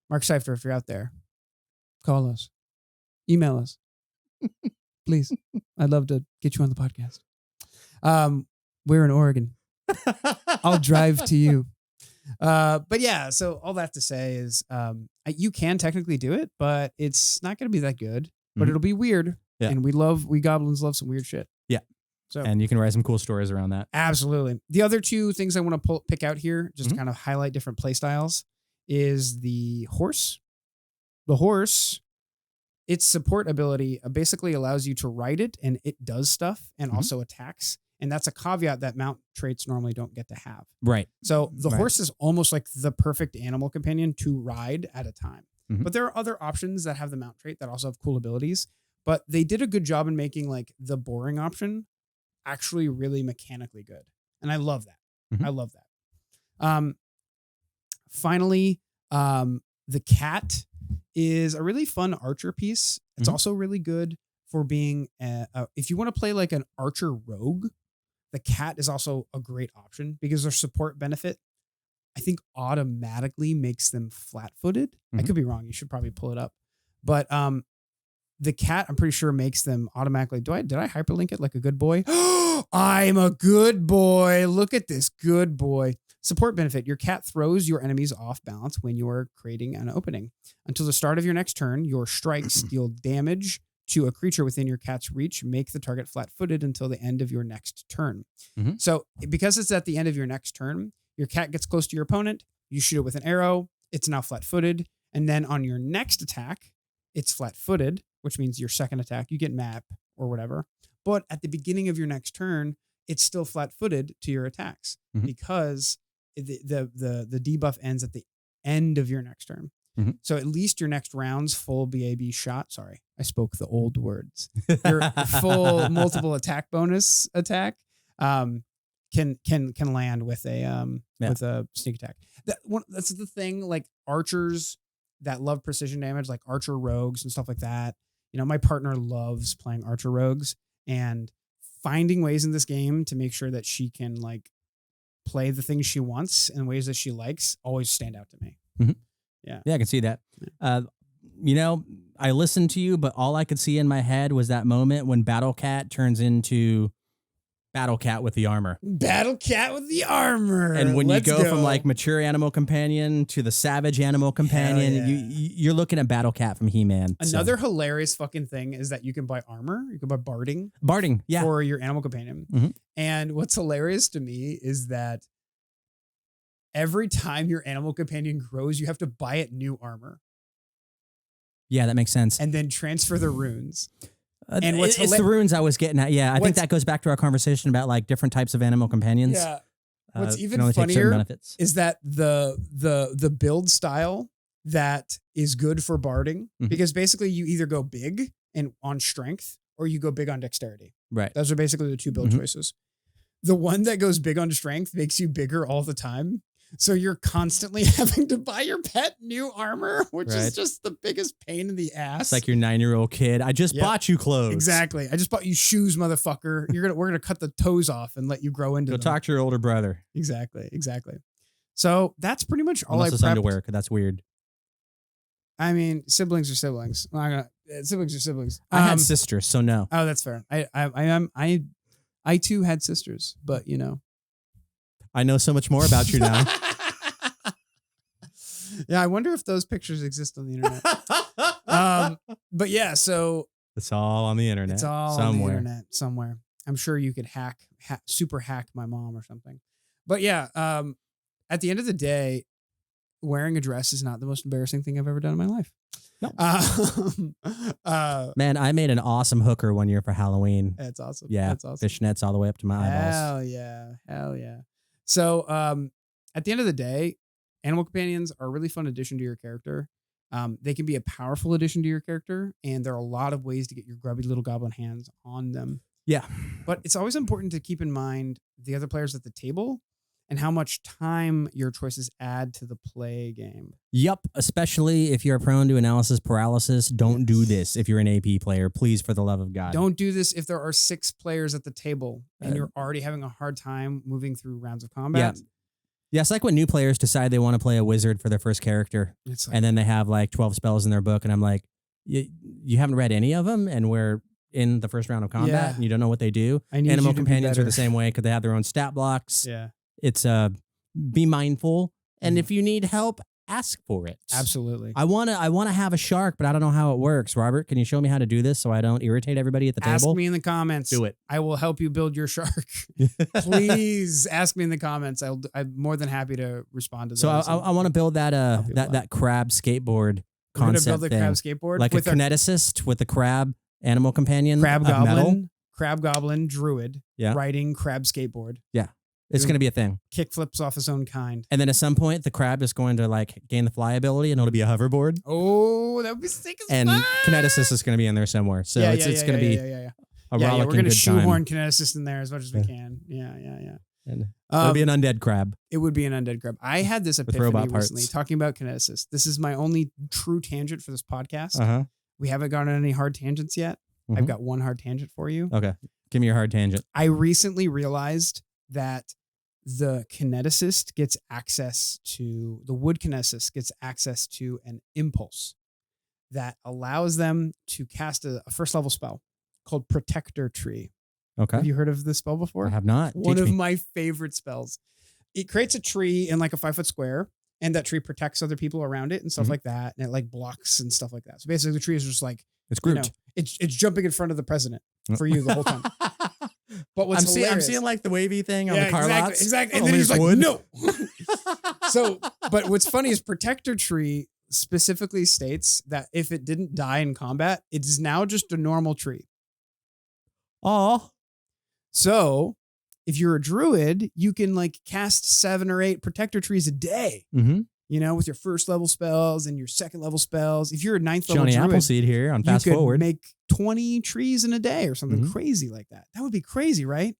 Mark Seifter, if you're out there, call us. Email us. Please. I'd love to get you on the podcast. We're in Oregon. I'll drive to you. But yeah, so all that to say is you can technically do it, but it's not going to be that good, but it'll be weird. Yeah. And we goblins love some weird shit. Yeah. So, and you can write some cool stories around that. Absolutely. The other 2 things I want to pick out here, just to kind of highlight different play styles, is the horse. The horse, its support ability basically allows you to ride it, and it does stuff and also attacks. And that's a caveat that mount traits normally don't get to have. Right. So the horse is almost like the perfect animal companion to ride at a time. But there are other options that have the mount trait that also have cool abilities. But they did a good job in making like the boring option actually really mechanically good. And I love that. I love that. Finally, the cat is a really fun archer piece. It's also really good for being, if you want to play like an archer rogue, the cat is also a great option because their support benefit, I think, automatically makes them flat-footed. I could be wrong. You should probably pull it up. But the cat, I'm pretty sure, makes them automatically. Did I hyperlink it like a good boy? I'm a good boy. Look at this good boy. Support benefit. Your cat throws your enemies off balance when you are creating an opening. Until the start of your next turn, your strikes deal damage to a creature within your cat's reach. Make the target flat-footed until the end of your next turn. So because it's at the end of your next turn, your cat gets close to your opponent. You shoot it with an arrow. It's now flat-footed. And then on your next attack, it's flat-footed, which means your second attack, you get map or whatever. But at the beginning of your next turn, it's still flat-footed to your attacks because the debuff ends at the end of your next turn. So at least your next round's full BAB shot. Sorry, I spoke the old words. Your full multiple attack bonus attack can land with a sneak attack. That's the thing. Like archers that love precision damage, like archer rogues and stuff like that. You know, my partner loves playing archer rogues, and finding ways in this game to make sure that she can like play the things she wants in ways that she likes always stand out to me. Yeah, I can see that. You know, I listened to you, but all I could see in my head was that moment when Battle Cat turns into Battle Cat with the armor. Battle Cat with the armor. And when you go from like mature animal companion to the savage animal companion, you're looking at Battle Cat from He-Man. Another hilarious fucking thing is that you can buy armor. You can buy barding. Barding, yeah. For your animal companion. And what's hilarious to me is that every time your animal companion grows, you have to buy it new armor. Yeah, that makes sense. And then transfer the runes. And it's the runes I was getting at. Yeah, I think that goes back to our conversation about like different types of animal companions. Yeah. What's even funnier is that the build style that is good for barding, because basically you either go big and on strength or you go big on dexterity. Right. Those are basically the two build choices. The one that goes big on strength makes you bigger all the time. So you're constantly having to buy your pet new armor, which is just the biggest pain in the ass. It's like your 9-year-old kid. I just bought you clothes. Exactly. I just bought you shoes, motherfucker. We're gonna cut the toes off and let you grow into them. Go talk to your older brother. Exactly. So that's pretty much all Unless I it's prepped. underwear, because that's weird. I mean, siblings are siblings. Siblings are siblings. I had sisters, so no. Oh, that's fair. I too had sisters, but you know. I know so much more about you now. Yeah, I wonder if those pictures exist on the internet. But yeah, so it's all on the internet. It's all on the internet somewhere. I'm sure you could super hack my mom or something. But yeah, at the end of the day, wearing a dress is not the most embarrassing thing I've ever done in my life. No. Man, I made an awesome hooker one year for Halloween. That's awesome. Yeah, that's awesome. Fishnets all the way up to my eyeballs. Hell yeah. So at the end of the day, animal companions are a really fun addition to your character. They can be a powerful addition to your character, and there are a lot of ways to get your grubby little goblin hands on them. Yeah. But it's always important to keep in mind the other players at the table and how much time your choices add to the play game. Yep. Especially if you're prone to analysis paralysis, don't do this. If you're an AP player, please, for the love of God. Don't do this if there are 6 players at the table and you're already having a hard time moving through rounds of combat. Yeah, it's like when new players decide they want to play a wizard for their first character, and then they have like 12 spells in their book, and I'm like, you haven't read any of them, and we're in the first round of combat, and you don't know what they do. Animal companions are the same way because they have their own stat blocks. Yeah. It's be mindful, and if you need help, ask for it. Absolutely. I wanna have a shark, but I don't know how it works. Robert, can you show me how to do this so I don't irritate everybody at the table? Ask me in the comments. Do it. I will help you build your shark. Please ask me in the comments. I'm more than happy to respond to those. So I want to build that crab skateboard concept. We're gonna build a crab skateboard like a kineticist with a crab animal companion. Crab goblin druid. Yeah. Riding crab skateboard. Yeah. It's going to be a thing. Kick flips off his own kind. And then at some point, the crab is going to like gain the fly ability and it'll be a hoverboard. Oh, that would be sick as fuck. And Kineticist is going to be in there somewhere. So it's going to be a rollicking we're going to shoehorn time. Kineticist in there as much as we can. Yeah. And it'll be an undead crab. It would be an undead crab. I had this epiphany recently talking about Kineticist. This is my only true tangent for this podcast. Uh-huh. We haven't gone on any hard tangents yet. I've got one hard tangent for you. Okay. Give me your hard tangent. I recently realized that the kineticist gets access to the wood kineticist gets access to an impulse that allows them to cast a first level spell called Protector Tree. Okay. Have you heard of this spell before? I have not. One of my favorite spells. It creates a tree in like a 5-foot square, and that tree protects other people around it and stuff like that. And it like blocks and stuff like that. So basically the tree is just like, it's Groot. It's jumping in front of the president for you the whole time. But what's I'm seeing like the wavy thing on the car lots. Exactly. And then he's like, no. So, but what's funny is Protector Tree specifically states that if it didn't die in combat, it is now just a normal tree. Oh, So if you're a druid, you can like cast 7 or 8 protector trees a day, mm-hmm. you know, with your first level spells and your second level spells. If you're a 9th level Johnny druid, Appleseed here on you Fast could Forward. make 20 trees in a day or something Mhm. crazy like that. That would be crazy, right?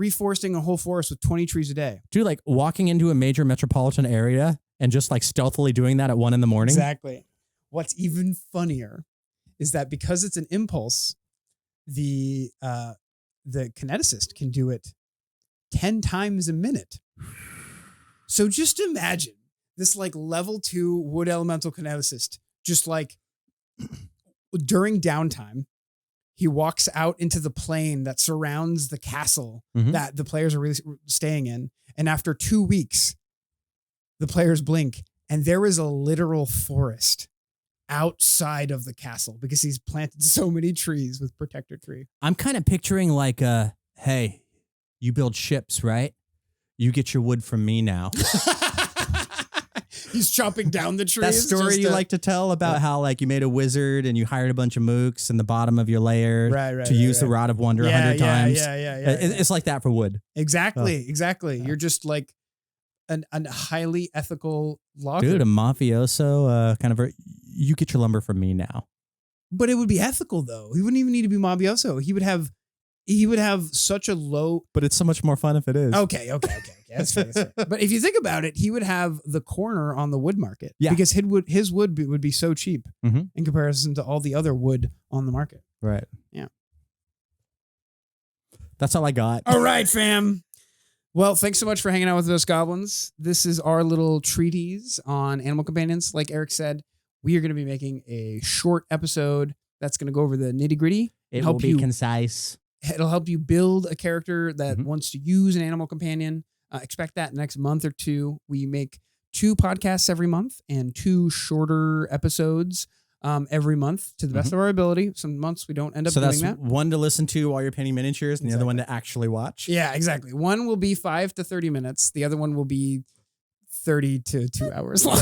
Reforesting a whole forest with 20 trees a day. Dude, like walking into a major metropolitan area and just like stealthily doing that at 1 a.m. Exactly. What's even funnier is that because it's an impulse, the kineticist can do it 10 times a minute. So just imagine this like level 2 wood elemental kineticist, just like during downtime, he walks out into the plain that surrounds the castle Mhm. that the players are really staying in. And after 2 weeks, the players blink and there is a literal forest outside of the castle because he's planted so many trees with protector tree. I'm kind of picturing like, hey, you build ships, right? You get your wood from me now. He's chopping down the trees. That story you like to tell about how like you made a wizard and you hired a bunch of mooks in the bottom of your lair to use the Rod of Wonder 100 times. Yeah. It's like that for wood. Exactly. You're just like a highly ethical logger. Dude, a mafioso kind of you get your lumber from me now. But it would be ethical though. He wouldn't even need to be mafioso. He would have such a low. But it's so much more fun if it is. Okay. That's fair. But if you think about it, he would have the corner on the wood market. Yeah. Because his wood would be so cheap Mhm. in comparison to all the other wood on the market. Right. Yeah. That's all I got. All right, fam. Well, thanks so much for hanging out with us, goblins. This is our little treatise on animal companions. Like Eric said, we are going to be making a short episode that's going to go over the nitty gritty. It will be concise. It'll help you build a character that Mhm. wants to use an animal companion. Expect that next month or two. We make 2 podcasts every month and 2 shorter episodes every month to the best of our ability. Some months we don't end up doing that's that. one to listen to while you're painting miniatures and the other one to actually watch. Yeah, exactly. One will be 5 to 30 minutes. The other one will be 30 to 2 hours long.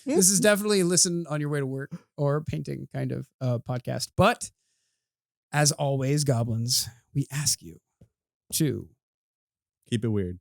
This is definitely a listen on your way to work or painting kind of podcast. But as always, goblins, we ask you to keep it weird.